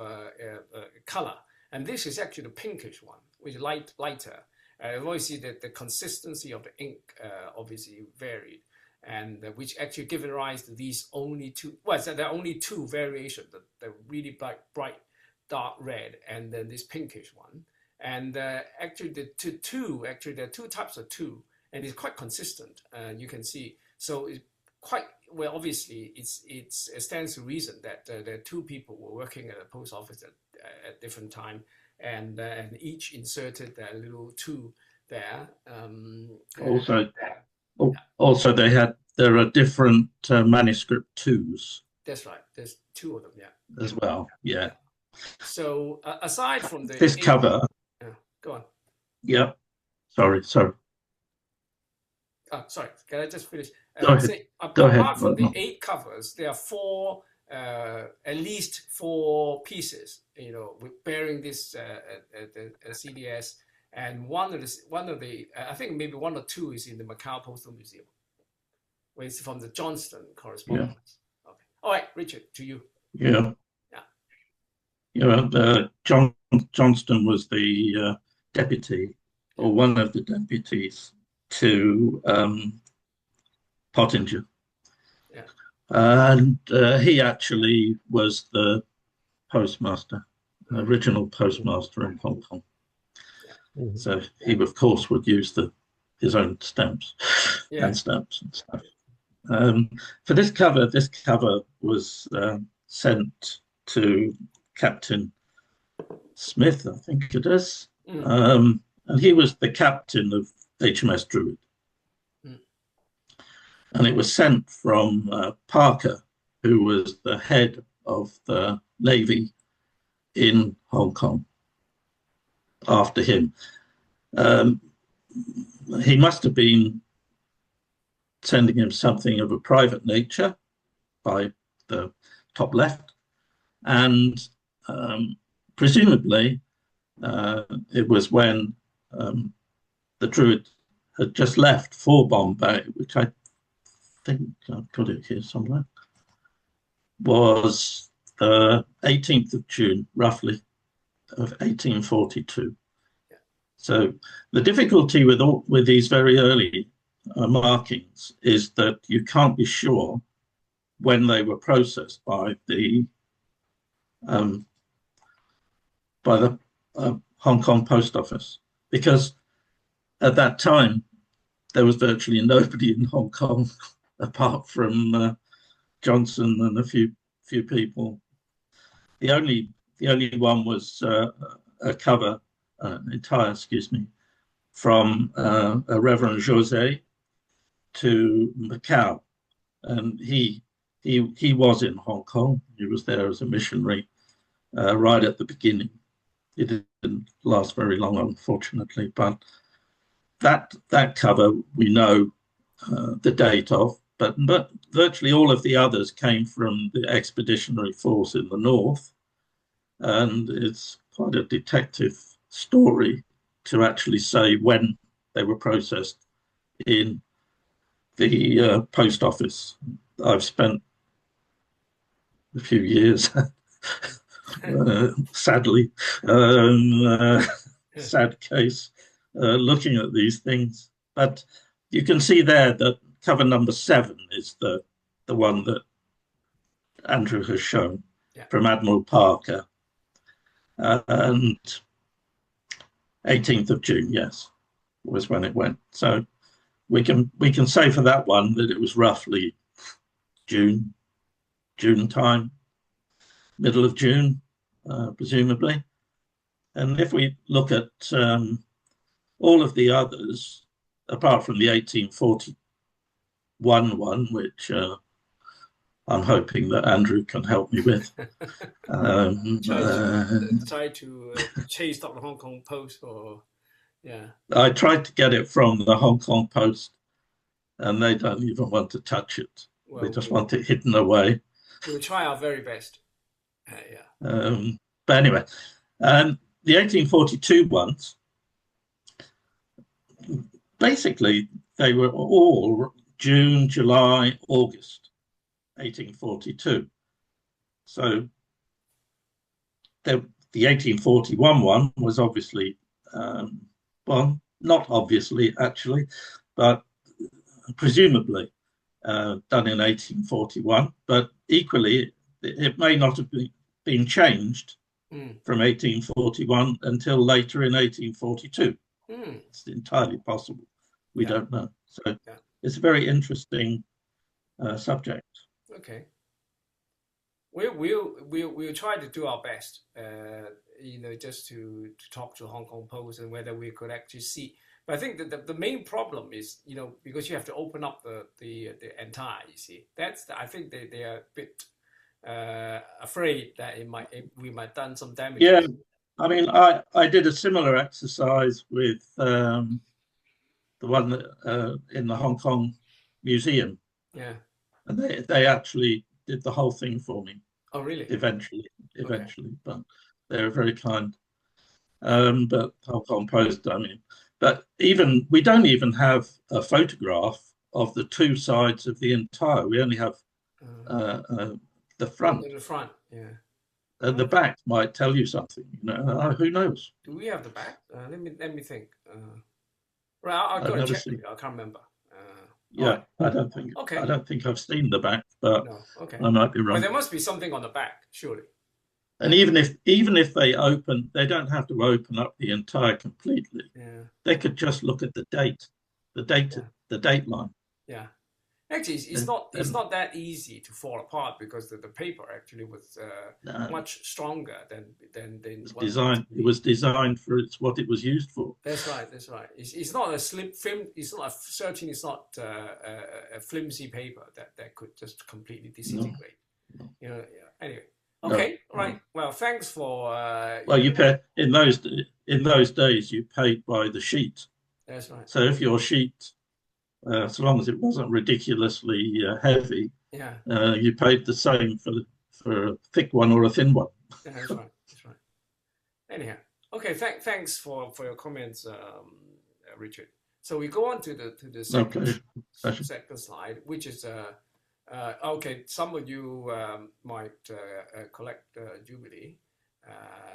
color. And this is actually the pinkish one, which is lighter. Obviously, the consistency of the ink obviously varied. And which actually given rise to these only 2, well, so there are only 2 variations, the really bright dark red and then this pinkish one. And actually, there are 2 types of 2, and it's quite consistent. You can see, so it's quite well. Obviously, it stands to reason that there are 2 people were working at a post office at different time, and each inserted their little 2 there. Also, there are different manuscript 2s. That's right. There's 2 of them, as well. Yeah. So aside from this cover. Go on. Yeah. Sorry. Oh, sorry. Can I just finish? Go ahead. Apart from the 8 covers, there are 4, at least 4 pieces, bearing this c.d.s. And one of the, I think maybe 1 or 2 is in the Macau Postal Museum, where it's from the Johnston correspondence. Yeah. Okay. All right, Richard, to you. Yeah. Johnston was the deputy, or one of the deputies to Pottinger. Yeah. And he actually was the postmaster, original postmaster in Hong Kong. Yeah. So he, of course, would use his own stamps and stamps and stuff. For this cover was sent to Captain Smith, I think it is. And he was the captain of HMS Druid. And it was sent from Parker who was the head of the Navy in Hong Kong after him. He must have been sending him something of a private nature by the top left, and presumably it was when the Druid had just left for Bombay, which I think I've got it here somewhere, was the 18th of June, roughly, of 1842. Yeah. So the difficulty with these very early markings is that you can't be sure when they were processed by the Hong Kong Post Office, because at that time there was virtually nobody in Hong Kong apart from Johnson and a few people. The only one was a cover, entire, from a Reverend Jose to Macau, and he was in Hong Kong. He was there as a missionary right at the beginning. It didn't last very long, unfortunately, but that cover we know the date of, but virtually all of the others came from the expeditionary force in the north, and it's quite a detective story to actually say when they were processed in the post office. I've spent a few years, sadly, sad case, looking at these things. But you can see there that cover number 7 is the one that Andrew has shown, yeah, from Admiral Parker, and 18th of June, yes, was when it went. So we can say for that one that it was roughly June time, middle of June, presumably. And if we look at all of the others, apart from the 1841 one, which I'm hoping that Andrew can help me with. Try to chase up the Hong Kong Post, or yeah. I tried to get it from the Hong Kong Post, and they don't even want to touch it. Well, they just want it hidden away. We'll try our very best. Yeah. But anyway, the 1842 ones, basically, they were all June, July, August, 1842. So the 1841 one was obviously, well, not obviously actually, but presumably done in 1841. But equally, it may not have been changed from 1841 until later in 1842. It's entirely possible. We don't know. So it's a very interesting subject. Okay. We'll try to do our best, just to talk to Hong Kong Post and whether we could actually see. But I think that the main problem is, because you have to open up the entire, you see. I think they are a bit afraid that we might done some damage. Yeah, I mean, I did a similar exercise with the one that, in the Hong Kong Museum. Yeah. And they actually did the whole thing for me. Oh, really? Eventually, Okay. but they were very kind. But Hong Kong Post, I mean, but we don't even have a photograph of the two sides of the entire. We only have the front. The front, yeah. And the back might tell you something. Who knows? Do we have the back? Let me think. Right, I'll go and check. I can't remember. Yeah, I don't think I've seen the back, but no, okay. I might be wrong. But there must be something on the back, surely. And even if they open, they don't have to open up the entire completely. Yeah. They could just look at the date line. Yeah. Actually, it's not that easy to fall apart, because the paper actually was much stronger than It was designed for what it was used for. That's right. It's not a slip film. It's not a flimsy paper that could just completely disintegrate. You know, yeah. Anyway, okay, No, right. Well, thanks for. Well, you pay in those days. You paid by the sheet. That's right. So if your sheet, as long as it wasn't ridiculously heavy, Yeah, you paid the same for a thick one or a thin one. yeah, that's right. That's right. Anyhow, okay. Thanks for your comments, Richard. So we go on to the second Okay. second slide, which is okay. Some of you might collect Jubilee.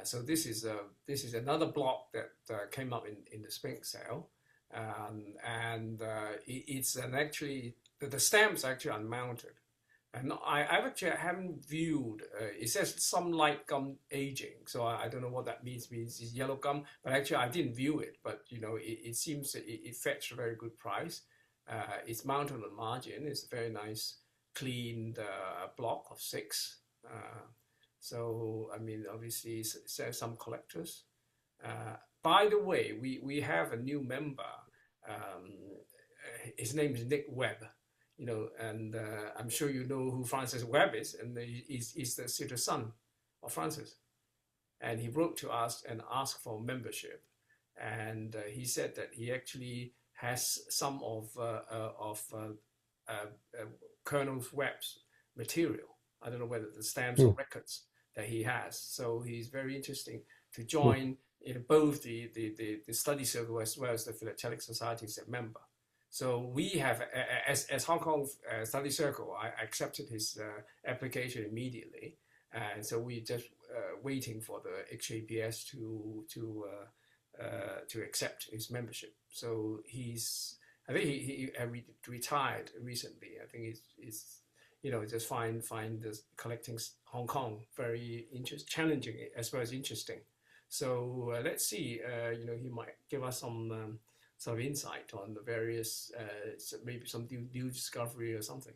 So this is another block that came up in the spring sale, and it's actually the stamp's actually unmounted. And I actually haven't viewed. It says some light gum aging, so I don't know what that means. Means it's yellow gum, but actually I didn't view it. But you know, it seems it fetched a very good price. It's mounted on the margin. It's a very nice, clean block of 6. So I mean, obviously, some collectors. By the way, we have a new member. His name is Nick Webb. You know, and I'm sure you know who Francis Webb is, and he's the son of Francis. And he wrote to us and asked for membership. And he said that he actually has some of Colonel Webb's material. I don't know whether the stamps or records that he has. So he's very interesting to join both the study circle as well as the Philatelic Society as a member. So we have, as Hong Kong Study Circle, I accepted his application immediately, and so we just waiting for the HKPS to accept his membership. So I think he retired recently. I think he's you know, just find this collecting Hong Kong very challenging as well as interesting. So let's see. You know, he might give us some insight on the various, maybe some new discovery or something.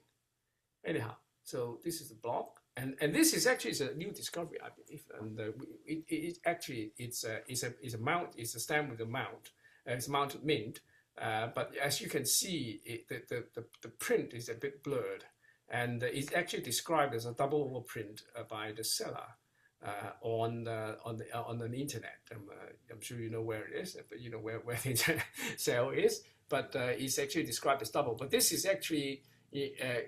Anyhow, so this is the block, and this is actually a new discovery, I believe, and it's a mount. It's a stamp with a mount. It's mounted mint, but as you can see, the print is a bit blurred, and it's actually described as a double overprint by the seller. On the internet. I'm sure you know where it is, but you know where the internet sale is. But it's actually described as double. But this is actually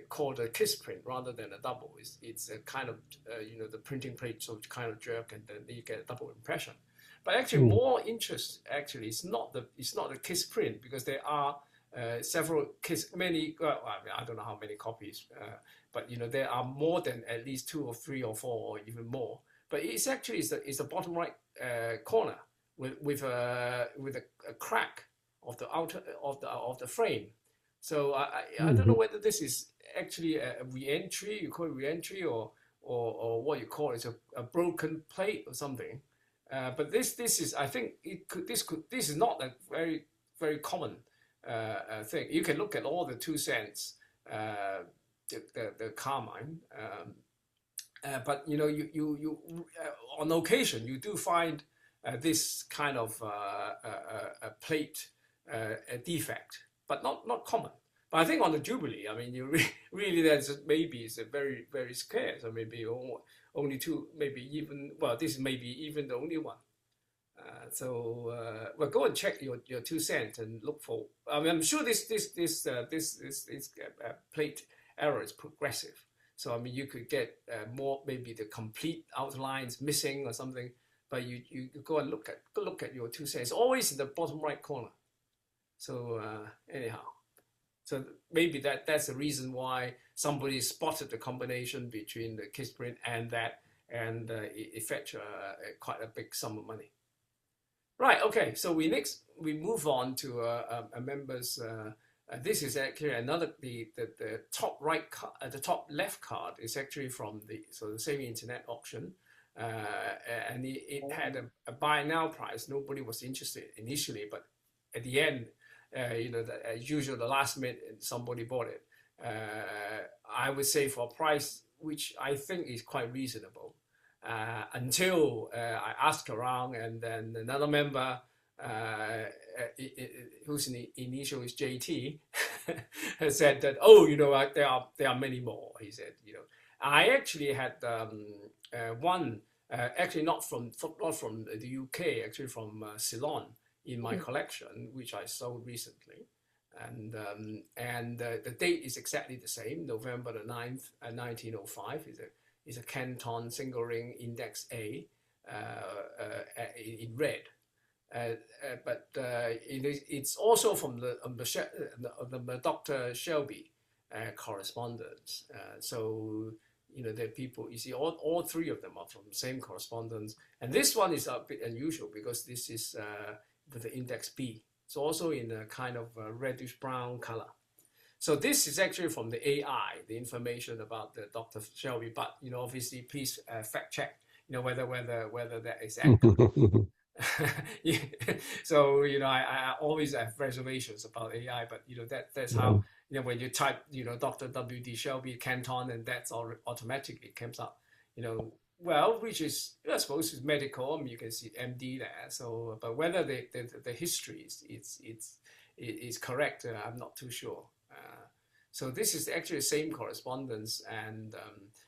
called a kiss print rather than a double. It's a kind of you know, the printing plate so kind of jerk, and then you get a double impression. But actually, more interest actually it's not the kiss print, because there are several many. Well, I don't know how many copies, but you know, there are more than at least 2 or 3 or 4 or even more. But it's actually the bottom right corner with a crack of the outer of the frame. So I don't know whether this is actually a re-entry. You call it re-entry, or what you call it, a broken plate or something. But this is, I think this is not a very very common thing. You can look at all the 2 cents, the carmine. But you know, you on occasion you do find this kind of a plate defect, but not common. But I think on the Jubilee, I mean, you really there's maybe it's a very very scarce, or maybe only 2, maybe even, well, this is maybe even the only one. So well, go and check your 2 cents and look for. I mean, I'm sure this plate error is progressive. So I mean, you could get more, maybe the complete outlines missing or something. But you go and look at your 2 cents. It's always in the bottom right corner. So anyhow, so maybe that's the reason why somebody spotted the combination between the kiss print and that, and it fetched quite a big sum of money. Right. Okay. So we move on to a member's. This is actually another the top right the top left card is actually from the same internet auction, and it had a buy now price. Nobody was interested initially, but at the end, you know, as usual, the last minute somebody bought it. I would say for a price which I think is quite reasonable, until I asked around, and then another member. Whose initial is JT, has said that, oh, you know, there are many more. He said, you know, I actually had one, actually not from the UK, actually from Ceylon in my collection, which I sold recently. And the date is exactly the same, November the 9th, 1905. Is a Canton single ring index A in red. But it's also from the Dr. Shelby correspondence. So, you know, the people, you see, all three of them are from the same correspondence. And this one is a bit unusual because this is the index B. It's also in a kind of a reddish brown color. So this is actually from the AI, the information about the Dr. Shelby. But, you know, obviously, please fact check, you know, whether that is accurate. Yeah. So, you know, I always have reservations about AI, but, you know, that's how, you know, when you type, you know, Dr. W.D. Shelby, Canton, and that's all automatically comes up, you know, well, which is, I suppose, is medical. I mean, you can see MD there. So, but whether the history is correct, I'm not too sure. So this is actually the same correspondence, and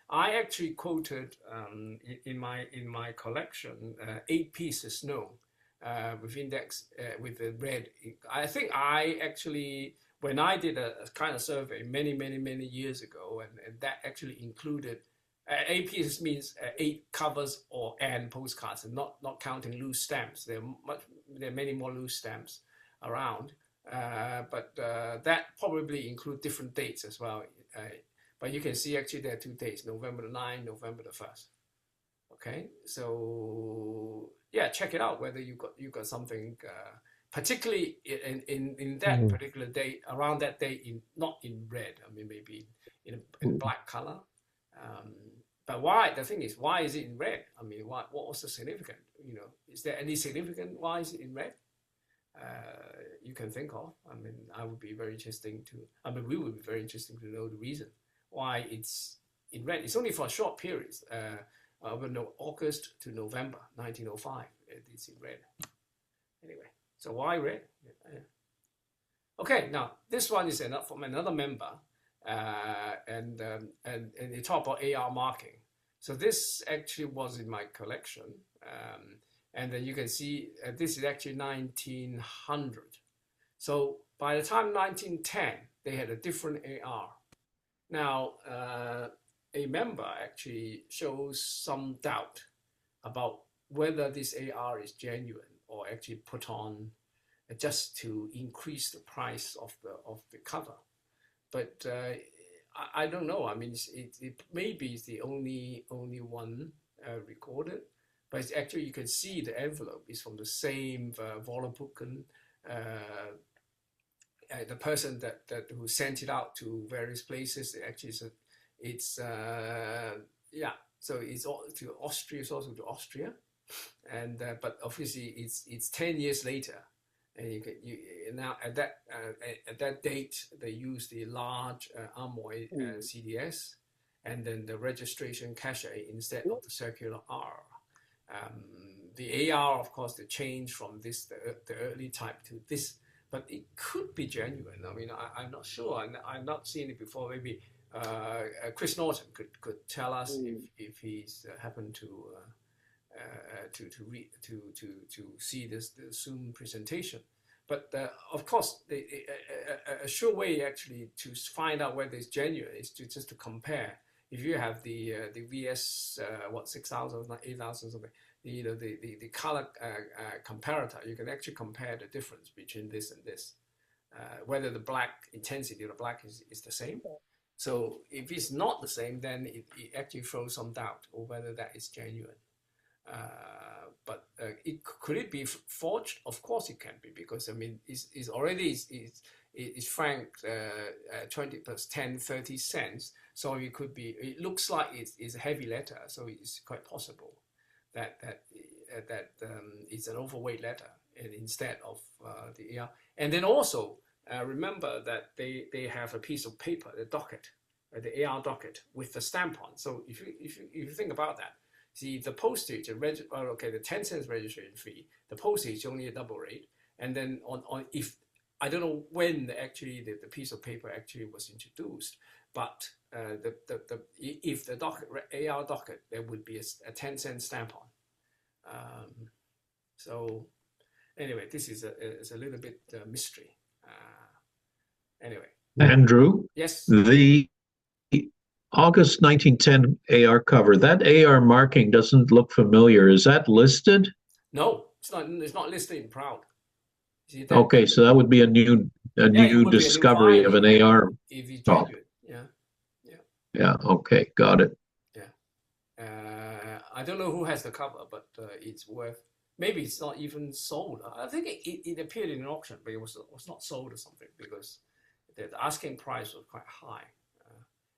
I actually quoted in my collection 8 pieces snow with index with the red. I think I actually, when I did a kind of survey many years ago, and that actually included 8 pieces means 8 covers and postcards, and not counting loose stamps. There are many more loose stamps around. But that probably include different dates as well. But you can see actually there are 2 dates, November the 9th, November the 1st. Okay, so yeah, check it out whether you got something, particularly in that particular date, around that date, not in red. I mean, maybe in black color. But why? The thing is, why is it in red? I mean, what was the significance? You know, is there any significance? Why is it in red? You can think of. I mean, we would be very interesting to know the reason why it's in red. It's only for a short period, August to November 1905. It's in red. Anyway, so why red? Okay, now this one is from another member, and they talk about AR marking. So this actually was in my collection. And then you can see this is actually 1900. So by the time 1910, they had a different AR. Now, a member actually shows some doubt about whether this AR is genuine or actually put on just to increase the price of the cover. But I don't know. I mean, it maybe it's the only one recorded. But it's actually, you can see the envelope is from the same Volapüken, the person who sent it out to various places. Actually, yeah. So it's all to Austria. It's also to Austria, and but obviously it's 10 years later, and now at that date they use the large Amoy c.d.s, and then the registration cachet instead of the circular R. The AR, of course, the change from the early type to this, but it could be genuine. I mean, I'm not sure. I've not seen it before. Maybe Chris Norton could tell us if he's happened to see the Zoom presentation. But of course, a sure way actually to find out whether it's genuine is just to compare. If you have the VS 6000, 8000 something, the color comparator, you can actually compare the difference between this and this, whether the black intensity of the black is the same. So if it's not the same, then it actually throws some doubt on whether that is genuine. But could it be forged? Of course it can be, because I mean it's already franked 20 plus 10, 30 cents. So it could be. It looks like it's a heavy letter, so it's quite possible that it's an overweight letter, and instead of the AR. And then also remember that they have a piece of paper, the docket, the AR docket with the stamp on. So if you think about that. See, the postage, the 10 cents registration fee, the postage is only a double rate. And then if, I don't know when actually the piece of paper actually was introduced, but if the docket AR docket, there would be a 10-cent stamp on. So anyway, this is a little bit mystery. Anyway, Andrew, yes. The August 1910 AR cover, that AR marking doesn't look familiar. Is that listed? No, it's not. It's not listed in Proud. See, Okay, so that would be a new it would be a new discovery of an finding AR. if you Oh. genuine. Yeah. Okay, got it. I don't know who has the cover, but it's worth. Maybe it's not even sold. I think it appeared in an auction, but it was not sold or something because the asking price was quite high.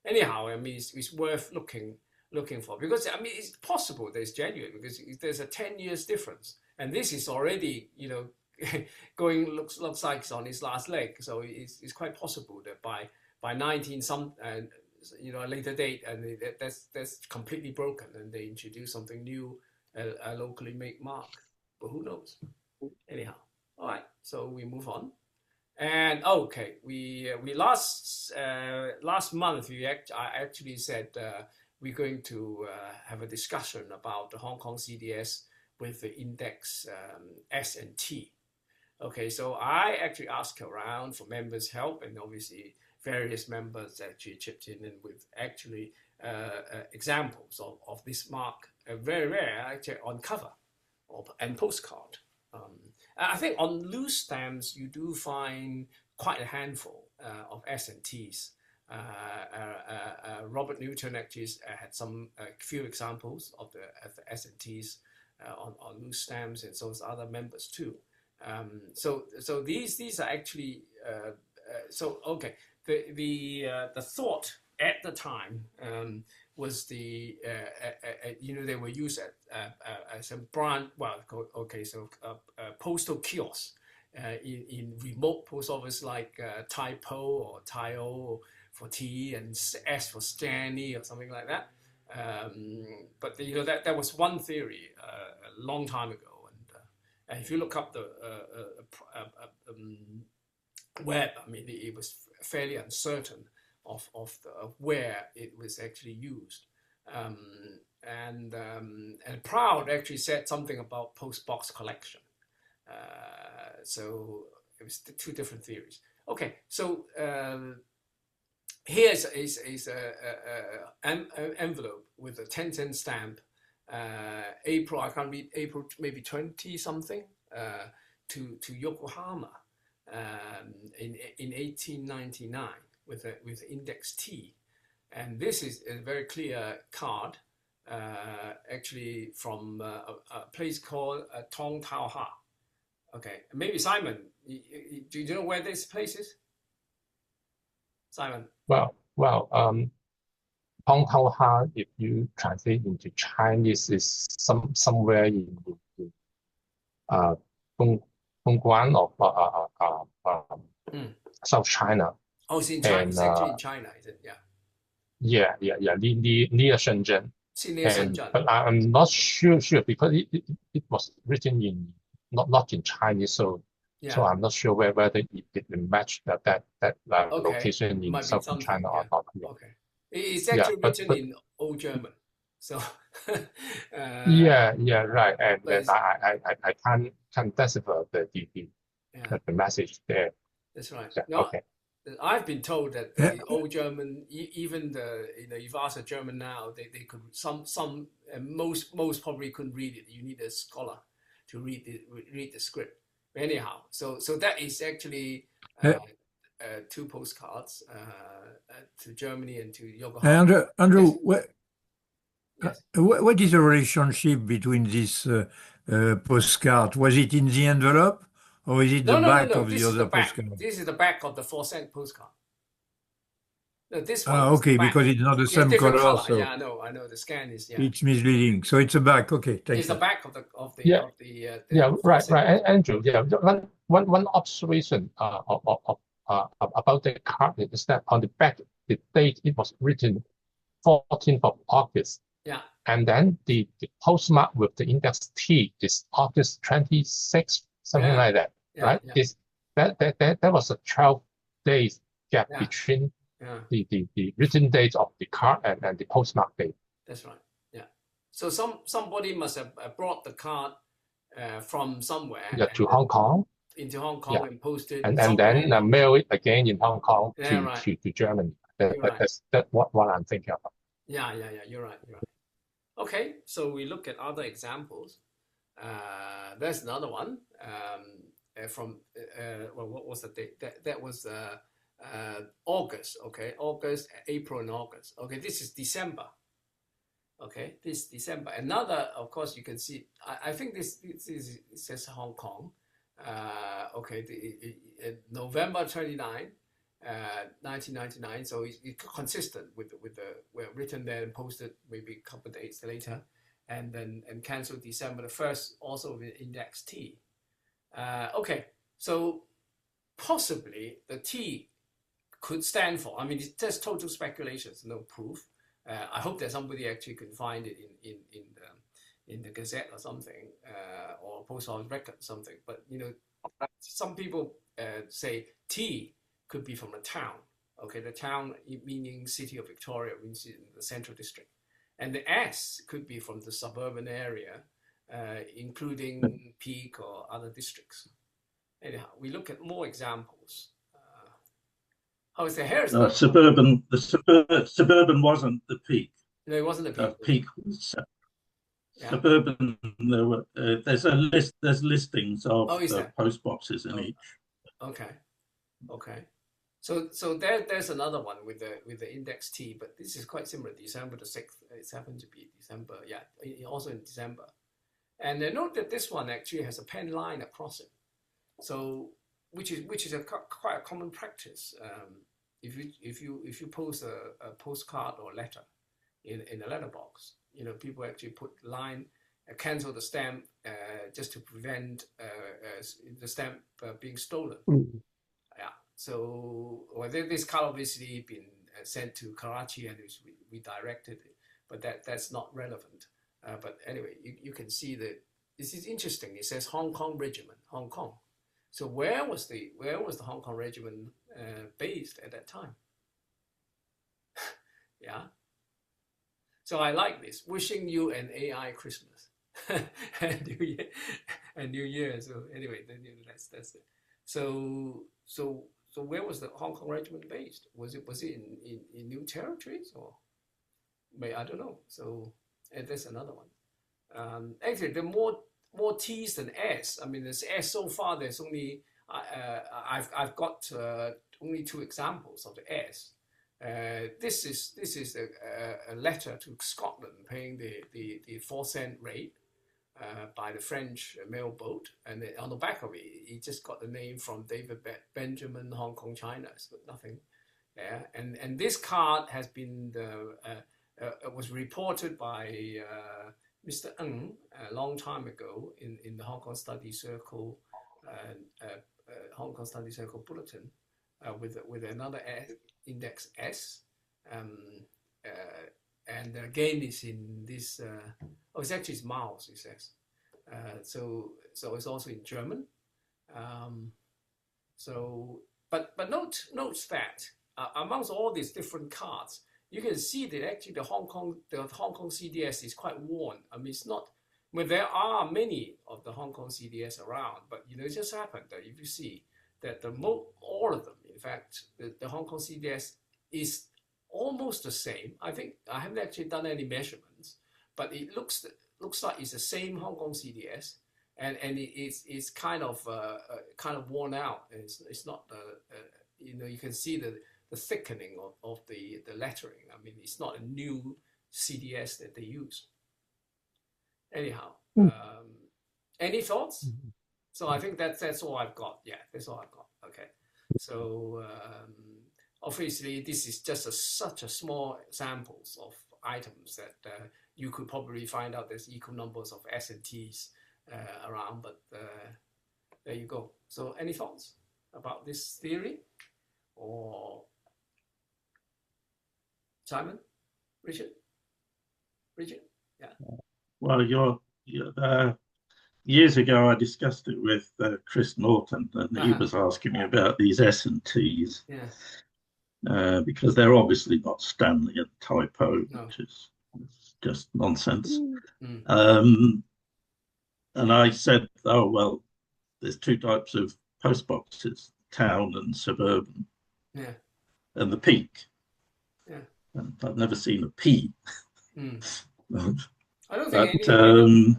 Anyhow, I mean, it's worth looking for, because I mean, it's possible there's genuine, because there's a 10 years difference, and this is already, you know, going looks like it's on its last leg. So it's quite possible that by 19 some you know, a later date, and that's completely broken, and they introduce something new, a locally made mark. But who knows? Anyhow, all right. So we move on. And okay, we last month I actually said we're going to have a discussion about the Hong Kong c.d.s with the index S and T. Okay, so I actually asked around for members' help, and obviously various members actually chipped in and with actually examples of this mark, very rare actually on cover and postcard. I think on loose stamps, you do find quite a handful of S and Ts. Robert Newton actually had some few examples of the S and Ts on loose stamps, and so as other members too. So these are actually so okay. The thought at the time was the you know, they were used as a brand, well, okay, so postal kiosks in remote post office like Typo or Tio for T and S for Stanley or something like that. But you know, that was one theory a long time ago, and if you look up the web, I mean, it was fairly uncertain of where it was actually used. And Proud actually said something about postbox collection. So it was two different theories. Okay, so here's an envelope with a 10-cent stamp. April, I can't read, April maybe 20 something to Yokohama in 1899 with index T, and this is a very clear card, actually from a place called Tong Tau Ha. Okay, maybe Simon, do you know where this place is? Simon. Well, Hong Kong Ha, if you translate into Chinese, is somewhere in Dongguan of South China. Oh, it's in China. It's actually in China, is it? Yeah. Yeah. Near Shenzhen. Near Shenzhen. But I'm not sure because it was written in not in Chinese, so I'm not sure whether it matched that location in southern China or not. Yeah. Okay. It's actually written in Old German, so. Yeah, right, and I can't decipher the message there. That's right. Yeah, no, okay. I've been told that the Old German, even if you ask a German now, they could most probably couldn't read it. You need a scholar to read the script. Anyhow, so that is actually two postcards to Germany and to Yokohama. Andrew, yes. What is the relationship between this postcard? Was it in the envelope, or is it the back of the other postcard? This is the back of the 4-cent postcard. No, this one. Okay, because it's not the same color. So yeah, I know. The scan is it's misleading. So it's a back. Okay, thank you. It's the back of the right, Andrew. Yeah, one observation about the card is that on the back, the date it was written 14th of August. Yeah. And then the postmark with the index T is August 26th, something like that, right? Yeah. That was a 12 days gap between the written date of the card and the postmark date. That's right. Yeah. So somebody must have brought the card from somewhere. Yeah, to Hong Kong. Into Hong Kong and posted. And then mail it again in Hong Kong to Germany. That's what I'm thinking about. Yeah. You're right. Okay, so we look at other examples. There's another one from well, what was the date? That was August. Okay, August, April, and August. Okay, this is December. Okay, this December. Another, of course, you can see. I think this is, it says Hong Kong. Okay, November 29, 1999. So it's consistent with the written there and posted maybe a couple of days later, and cancelled December the 1st, also with index T. Okay, so possibly the T could stand for. I mean, it's just total speculations, no proof. I hope that somebody actually can find it in the Gazette or something, or post office record or something. But some people say T could be from a town. Okay, the town meaning city of Victoria, means in the central district, and the S could be from the suburban area, including Peak or other districts. Anyhow, we look at more examples. How is the Harrison? Suburban. The suburban wasn't the Peak. No, it wasn't the Peak. Peak was suburban. There were there's a list. There's listings of the post boxes in each. Okay. So there's another one with the index T, but this is quite similar. December the 6th. It happened to be December. Yeah, also in December. And note that this one actually has a pen line across it. So which is quite a common practice. If you post a postcard or letter in a letterbox, people actually put line, cancel the stamp just to prevent the stamp being stolen. Yeah. So this card obviously been sent to Karachi and it's redirected, but that's not relevant. But anyway, you can see that this is interesting. It says Hong Kong Regiment, Hong Kong. So where was the Hong Kong Regiment based at that time? Yeah. So I like this. Wishing you an AI Christmas and New Year. So anyway, that's it. So where was the Hong Kong Regiment based? Was it in New Territories or I don't know. So there's another one. Actually, the more T's than S. I mean, there's S so far. There's only I've got only 2 examples of the S. This is a letter to Scotland paying the 4-cent rate by the French mail boat, and on the back of it, he just got the name from David Benjamin, Hong Kong, China. So nothing there. And this card has been was reported by Mr. Ng a long time ago in the Hong Kong Study Circle, Hong Kong Study Circle bulletin, with another index S, and again it's in this. It's actually miles. It says, so it's also in German. But note that amongst all these different cards, you can see that actually the Hong Kong c.d.s is quite worn. I mean, it's not. Well, there are many of the Hong Kong c.d.s around, but it just happened that if you see that all of them, in fact, the Hong Kong c.d.s is almost the same. I think I haven't actually done any measurements, but it looks like it's the same Hong Kong c.d.s, and it's kind of worn out. It's not you can see the thickening of the lettering. I mean, it's not a new c.d.s that they use. Anyhow, any thoughts? So I think that's all I've got. Yeah, that's all I've got. Okay. So obviously this is just such a small samples of items that you could probably find out there's equal numbers of S and T's around, but there you go. So any thoughts about this theory? Or Simon? Richard? Yeah. Well, years ago I discussed it with Chris Norton, and he was asking me about these S and T's. Yes. because they're obviously not Stanley and typo, No. which is just nonsense. Mm. And I said, oh, well, there's two types of post boxes, town and suburban, Yeah. and the peak. Yeah. And I've never seen a P. Mm. But, I don't think any.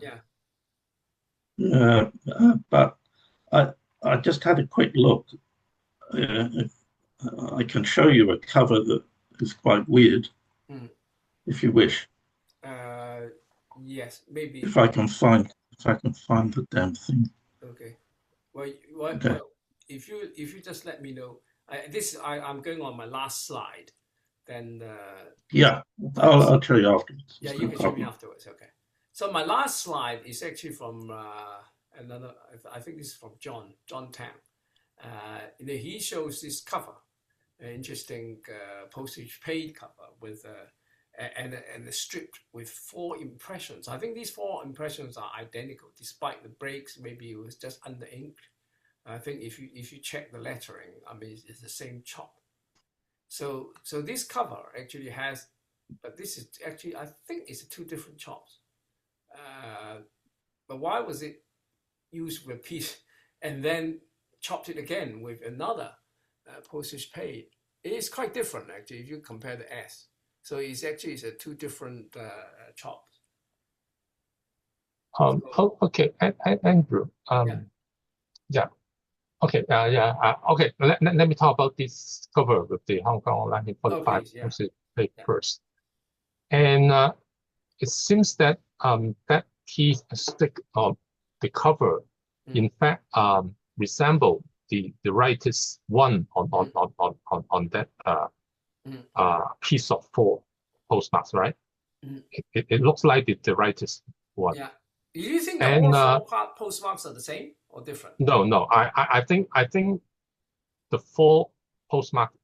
Yeah. But I just had a quick look. I can show you a cover that is quite weird, if you wish. Yes, maybe. If I can find the damn thing. Okay. Well, if you just let me know. I'm going on my last slide. Then. Yeah, I'll show you afterwards. Yeah, you can show me afterwards. Okay. So my last slide is actually from another. I think this is from John Tam. He shows this cover, an interesting postage paid cover with and a strip with 4 impressions. I think these 4 impressions are identical, despite the breaks. Maybe it was just under ink. I think if you check the lettering, I mean it's the same chop. So this cover actually has, but this is actually, I think it's 2 different chops. But why was it used with a piece and then chopped it again with another postage paid? It is quite different actually if you compare the S. So it's 2 different chops. Okay, Andrew. Yeah. Okay. Okay. Let me talk about this cover with the Hong Kong 1945 postage paid first. And it seems that that key stick of the cover, in fact, resemble the writer's one on that piece of 4 postmarks, right? It looks like the writer's one. Yeah. Do you think all 4 postmarks are the same or different? No. I think the 4 postmarks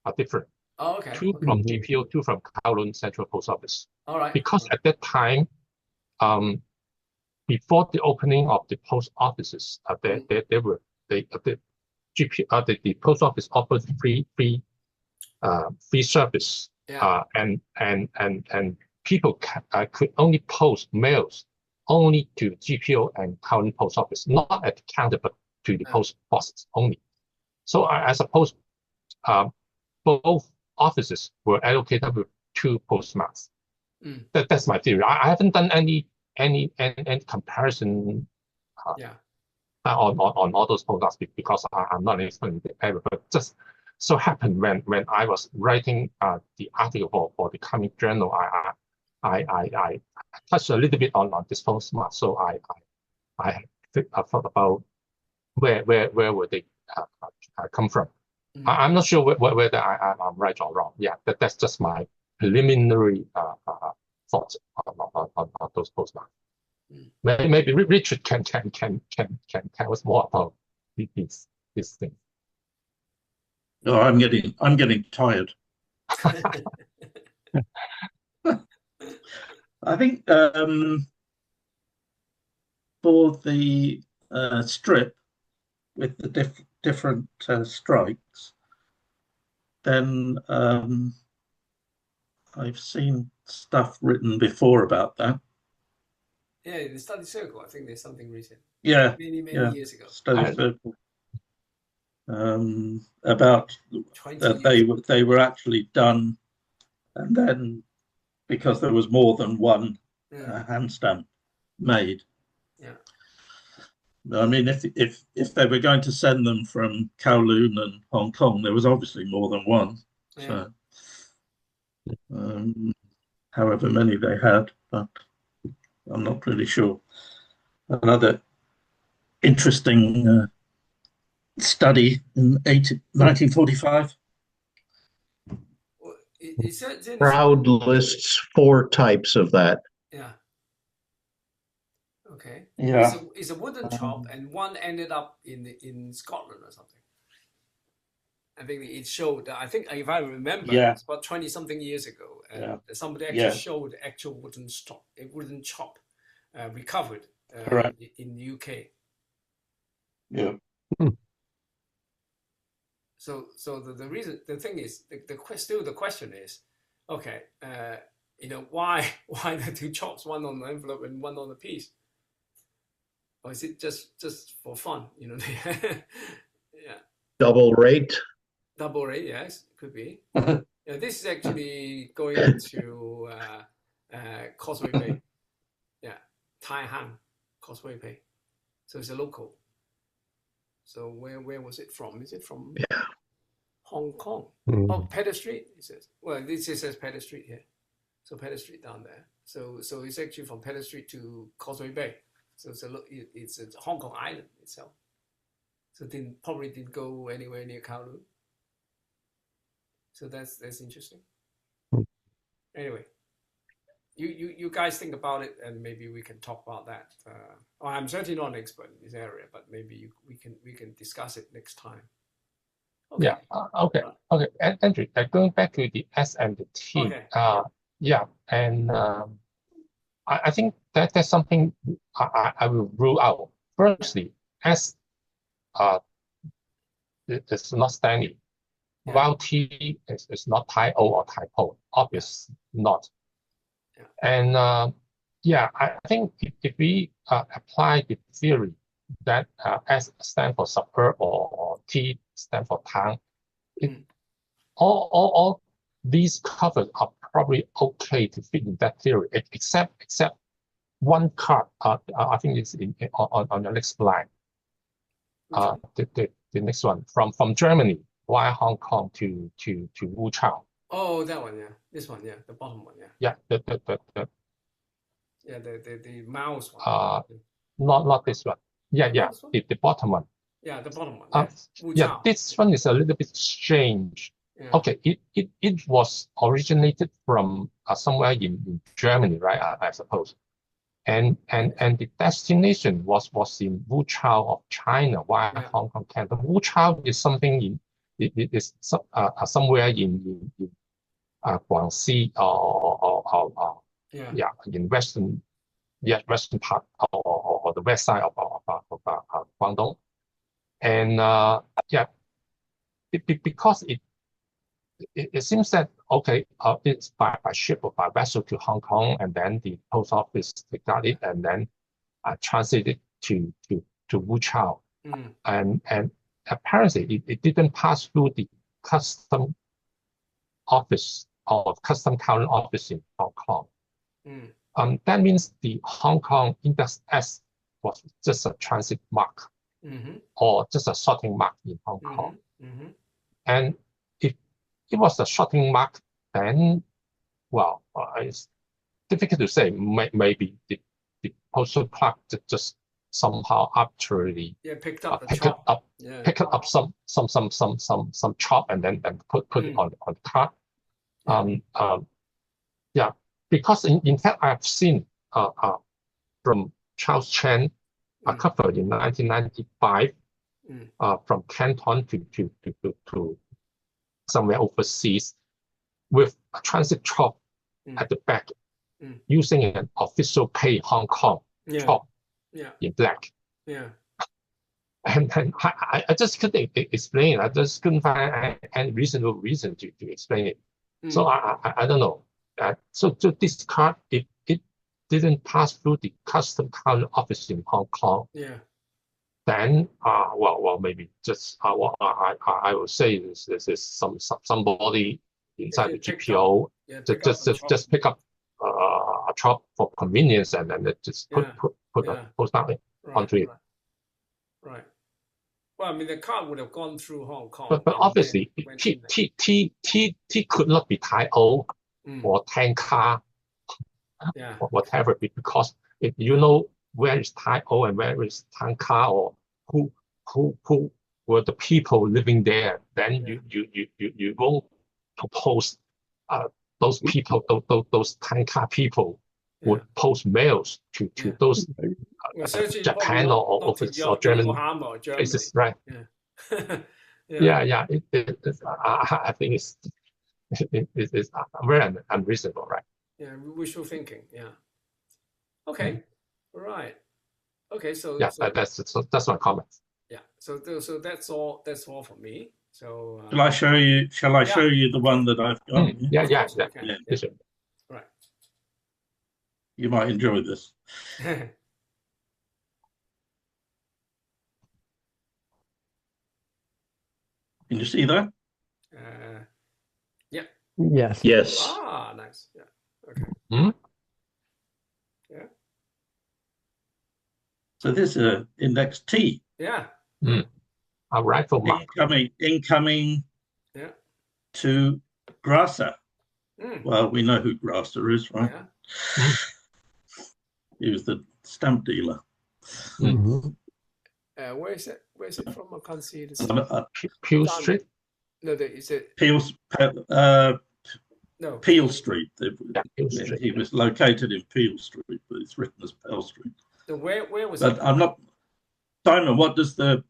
are different. Oh, okay. 2 from GPO, 2 from Kowloon Central Post Office. All right. Because at that time, before the opening of the post offices, the post office offered free service. Yeah. And people could only post mails only to GPO and Kowloon Post Office, not at the counter, but to the post boxes only. So I suppose both offices were allocated with 2 postmarks. That's my theory. I haven't done any comparison on all those postmarks because I'm not an expert in the area, but just so happened when I was writing the article for the coming journal, I touched a little bit on this postmark. So I thought about where would they come from. I'm not sure whether I'm right or wrong. Yeah, that's just my preliminary thoughts on those postmarks. Maybe Richard can tell us more about these things. No, I'm getting tired. I think for the strip with the different strikes, then I've seen stuff written before about that. Yeah, the study circle. I think there's something recent. Yeah, many years ago. Study circle. About that they were actually done, and then because there was more than one hand stamp made. Yeah. I mean, if they were going to send them from Kowloon and Hong Kong, there was obviously more than one. Yeah. So, however many they had, but I'm not really sure. Another interesting study in 1945. Crowd lists 4 types of that. Yeah. Okay. Yeah. It's a wooden chop, and one ended up in Scotland or something. I think it showed. I think if I remember, it's about 20-something years ago. Somebody actually showed the actual wooden chop recovered in the UK. Yeah. So the reason, the thing is, still the question is, okay, you know, why the two chops, one on the envelope and one on the piece? Or is it just for fun? You know, yeah. Double rate. Double rate, yes, could be. Yeah, this is actually going into Causeway Bay. Yeah, Taihan, Causeway Bay. So it's a local. So where was it from? Is it from Hong Kong? Oh, Pedder Street, it says. Well, this says Pedder Street here. So Pedder Street down there. So it's actually from Pedder Street to Causeway Bay. So it's a Hong Kong island itself. So probably didn't go anywhere near Kowloon. So that's interesting. Anyway, you guys think about it, and maybe we can talk about that. I'm certainly not an expert in this area, but maybe we can discuss it next time. Okay. Yeah. Okay. Okay. Andrew, going back to the S and the T. Okay. Yeah. And I think that's something I will rule out. Firstly, S is not standing, while T is not type O or typo. Obviously not. And I think if we apply the theory that S stands for suburb or T stands for town, all these covers are probably okay to fit in that theory, except one card. I think it's on the next slide. The next one from Germany via Hong Kong to Wuchao. Oh, that one, yeah. This one, yeah. The bottom one, yeah. Yeah, the mouse one. Not this one. Yeah, the bottom one. Yeah, the bottom one. Yeah, this one is a little bit strange. Yeah. Okay, it was originated from somewhere in Germany, right? I suppose, and the destination was in Wuchao of China, via Hong Kong, Canada. Wuchao is something somewhere in Guangxi or in western part or the west side of Guangdong, and because it seems that it's by ship or by vessel to Hong Kong, and then the post office got it and then translated to Wuchao, and apparently it didn't pass through the custom office or custom counter office in Hong Kong. That means the Hong Kong index S was just a transit mark or just a sorting mark in Hong Kong. And if it was a sorting mark, then, well, it's difficult to say. Maybe the postal clerk just somehow arbitrarily picked up some chop and then put it on the card. Because in fact I've seen from Charles Chen a cover in 1995 from Canton to somewhere overseas with a transit chop at the back using an official pay Hong Kong chop in black. And I just couldn't explain it. I just couldn't find any reasonable reason to explain it. So I don't know. So this card, it didn't pass through the custom counter office in Hong Kong. Then well maybe just I would say this is somebody inside the HKPO just pick up a chop for convenience and then just put a postmark onto it. Right. Well, I mean, the card would have gone through Hong Kong. But obviously, T could not be Tai O or Tanka or whatever, because if you know where is Tai O and where is Tanka, or who were the people living there, then you won't propose those people, those Tanka people would post mails to those Japan or German places, right? I think it's very unreasonable, right? Yeah, wishful thinking. Yeah. Okay. Right. Okay. So that's my comment. Yeah. So that's all for me. So Shall I show you? Shall I yeah. show you the one that I've got? Yeah, Of yeah, course we yeah. can. Yeah. Yes, sir. Right. You might enjoy this. Can you see that? Yeah. Yes. Yes. Ah, nice. Yeah. Okay. Hmm? Yeah. So this is an index T. Yeah. A rifle mark. Incoming Yeah. to Grasser. Mm. Well, we know who Grasser is, right? Yeah. He was the stamp dealer. Mhm. Where is it? Where is it from? I can't see it. Peel Street. No, is it? Peel No. Peel Street. Yeah, Peel Street. He was located in Peel Street, but it's written as Peel Street. So where was But it? I'm not. Simon, what is the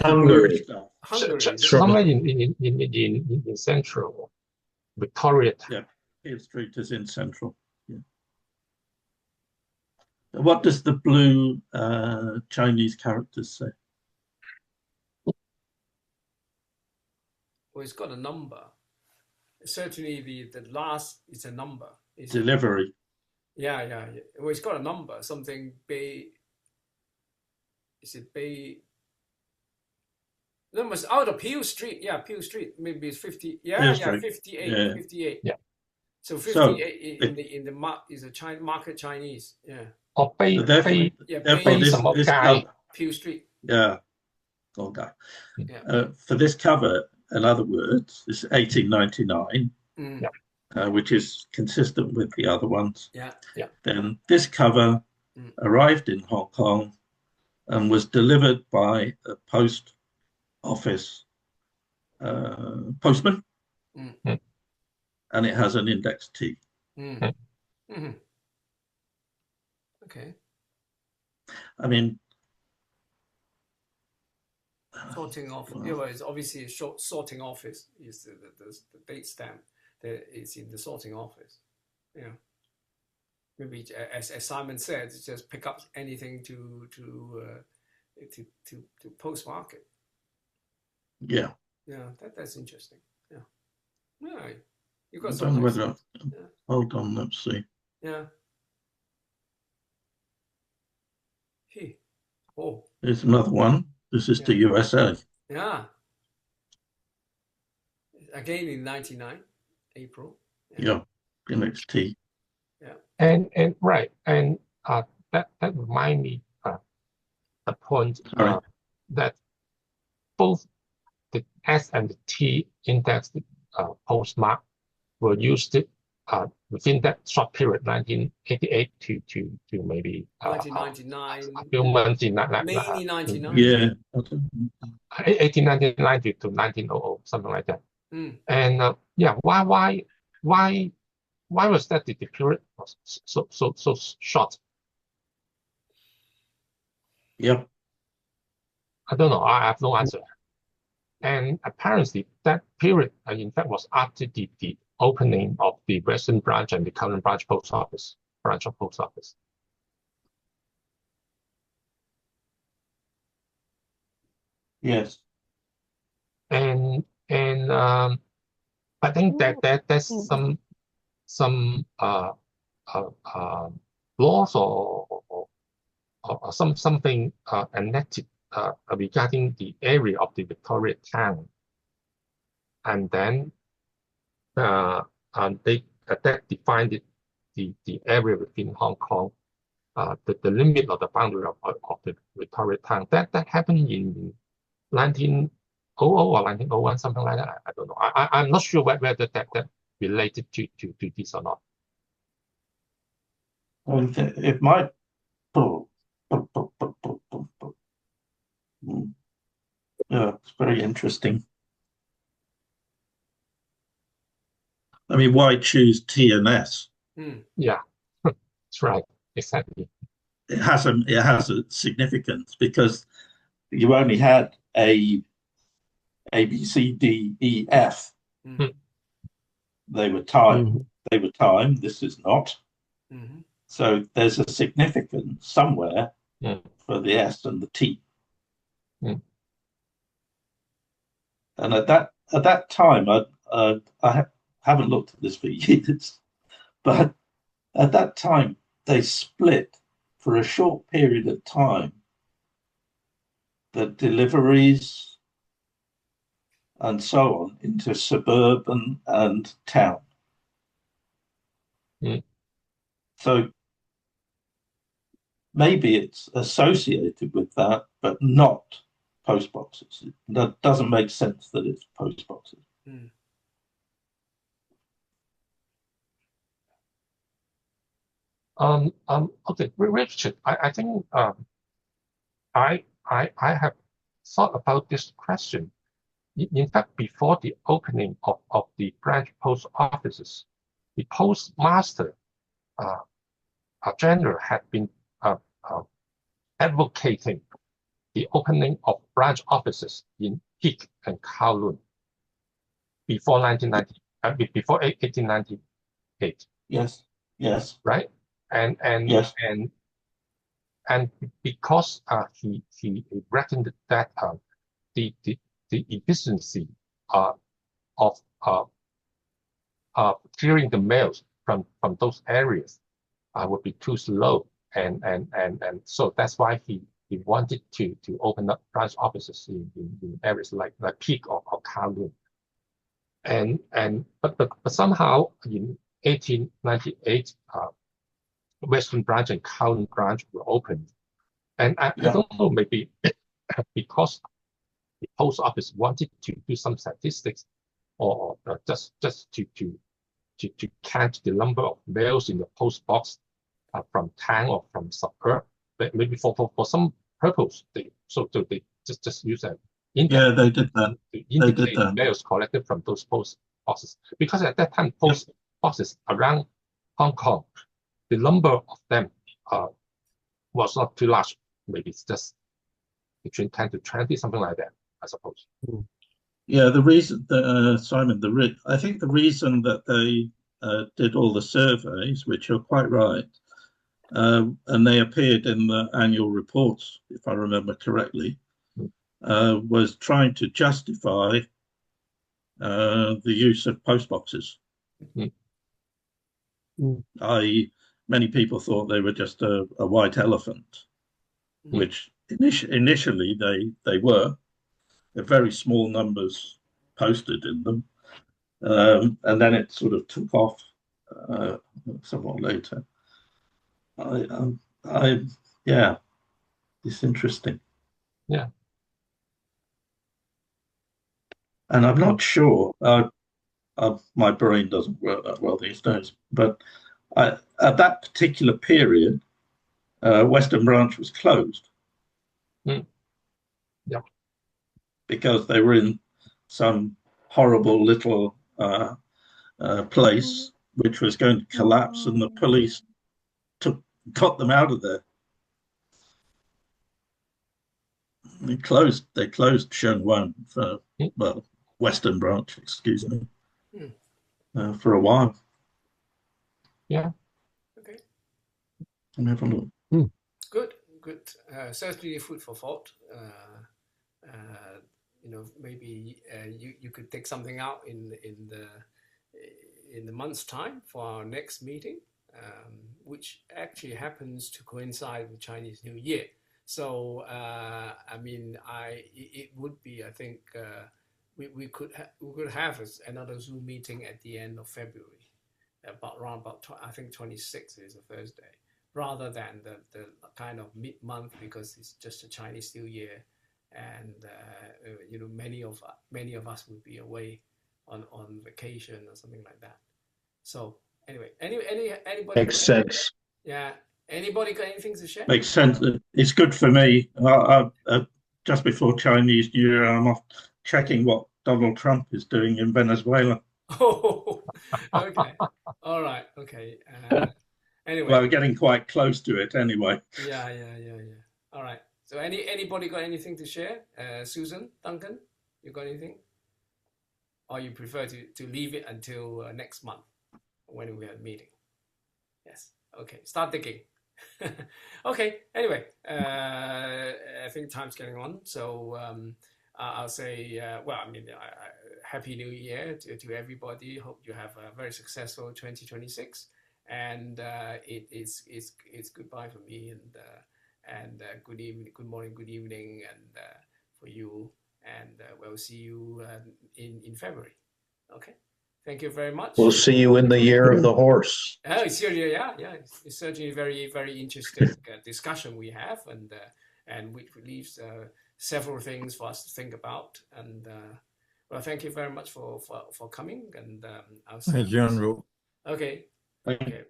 Hungary. blue stuff? Hungary. is it? Somewhere in central Victoria. Yeah, Peel Street is in central. Yeah. What does the blue Chinese characters say? Well, it's got a number. Certainly, the last is a number. It's Delivery. yeah. Well, it's got a number. Something Bay. Is it Bay? No, it's out of Peel Street. Yeah, Peel Street. Maybe it's 50. Yeah, Peel yeah, Street. 58. Yeah. 58. Yeah. So 58 in the is a China market Chinese. Yeah. Or Bay, So therefore, Yeah. therefore Bay, this guy. Peel Street. yeah, okay. Yeah. For this cover, in other words, it's 1899, Mm. Yeah. which is consistent with the other ones. Yeah. Then this cover arrived in Hong Kong and was delivered by a post office postman, Mm. and it has an index T. Mm. Mm-hmm. Okay. I mean, Sorting off. Yeah, well, it's obviously a short sorting office is the date stamp that is in the sorting office. Yeah. Maybe as Simon said, just pick up anything to post market. yeah. Yeah, that's interesting. Yeah. Yeah. You I got don't some know nice whether. stuff. Yeah. Hold on, let's see. Yeah. Hey. Oh. Here's another one. This is the USA. Yeah. Again in 99, April. Yeah, index T. And right, and that remind me the point that both the S and the T index postmark were used within that short period, 1988 to maybe 1999. a few months in Mainly 99. Yeah. 1899 to 1900, something like that. Mm. And why was that the period was so short? Yep. I don't know. I have no answer. And apparently that period, in fact, was after the opening of the Western branch and the current branch of post office. Yes. And I think that there's some laws or something enacted regarding the area of the Victoria town, and then they that defined the area within Hong Kong, the limit of the boundary of the Victoria town. That happened in 1900 or 1901, something like that. I don't know. I'm not sure whether that related to this or not. Well, it might. Yeah, it's very interesting. I mean, why choose T and S? Yeah, that's right. Exactly. It has a significance because you only had A, B, C, D, E, F. Mm. They were timed. They were timed. This is not. Mm-hmm. So there's a significance somewhere for the S and the T. Mm. And at that at that time, haven't looked at this for years, but at that time they split for a short period of time the deliveries and so on into suburban and town. Mm. So maybe it's associated with that, but not post boxes. That doesn't make sense that it's post boxes. Mm. Okay, Richard, I think I have thought about this question. In fact, before the opening of the branch post offices, the postmaster general had been advocating the opening of branch offices in Peak and Kowloon before 1898. Yes, yes, right? And yes, and because he reckoned that the efficiency of clearing the mails from those areas would be too slow, and so that's why he wanted to open up branch offices in areas like Peak or Kowloon. But somehow in 1898, Western branch and Kowloon branch were opened, and I don't know, maybe because the post office wanted to do some statistics, or just to count the number of mails in the post box from town or from suburb, but maybe for some purpose, they just use an index. Yeah, they did that. To indicate the mails collected from those post boxes, because at that time post boxes around Hong Kong, the number of them was not too large. Maybe it's just between 10 to 20, something like that, I suppose. Yeah, the reason, Simon, I think the reason that they did all the surveys, which are quite right, and they appeared in the annual reports, if I remember correctly, was trying to justify the use of post boxes. I.e., many people thought they were just a white elephant, which initially they were. They're very small numbers posted in them, and then it sort of took off somewhat later. Yeah, it's interesting. Yeah, and I'm not sure. My brain doesn't work that well these days, but at that particular period, Western Branch was closed. Yeah, because they were in some horrible little place which was going to collapse, and the police got them out of there. They closed Shenzhen for, well, Western Branch, excuse me, for a while. Yeah. Okay. Let me have a look. Good. Certainly food for thought. Maybe you could take something out in the month's time for our next meeting, which actually happens to coincide with Chinese New Year. So it would be, I think, we could have another Zoom meeting at the end of February, around I think 26th is a Thursday, rather than the kind of mid-month, because it's just a Chinese New Year, and many of us would be away on vacation or something like that. So anyway, anybody makes sense. Yeah. Anybody got anything to share? Makes sense. It's good for me. Just before Chinese New Year, I'm off checking what Donald Trump is doing in Venezuela. Oh, okay. All right. Okay. Anyway. Well, we're getting quite close to it anyway. Yeah. All right. So anybody got anything to share? Susan, Duncan, you got anything? Or you prefer to leave it until next month when we have a meeting? Yes. Okay. Start digging. Okay. Anyway, I think time's getting on. So I'll say, well, I mean, Happy New Year to everybody. Hope you have a very successful 2026. And it's goodbye for me, and good evening, good morning, good evening, and for you. And we'll see you in February. Okay. Thank you very much. We'll see you in the year of the horse. Oh, it's certainly, yeah. It's certainly a very, very interesting discussion we have, and which leaves several things for us to think about. And well, thank you very much for coming. And I'll see Thank you, Andrew. Okay.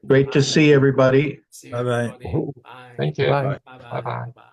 Great to see everybody. See you, Bye-bye. everybody. Bye. Thank you. Bye. Bye. Bye.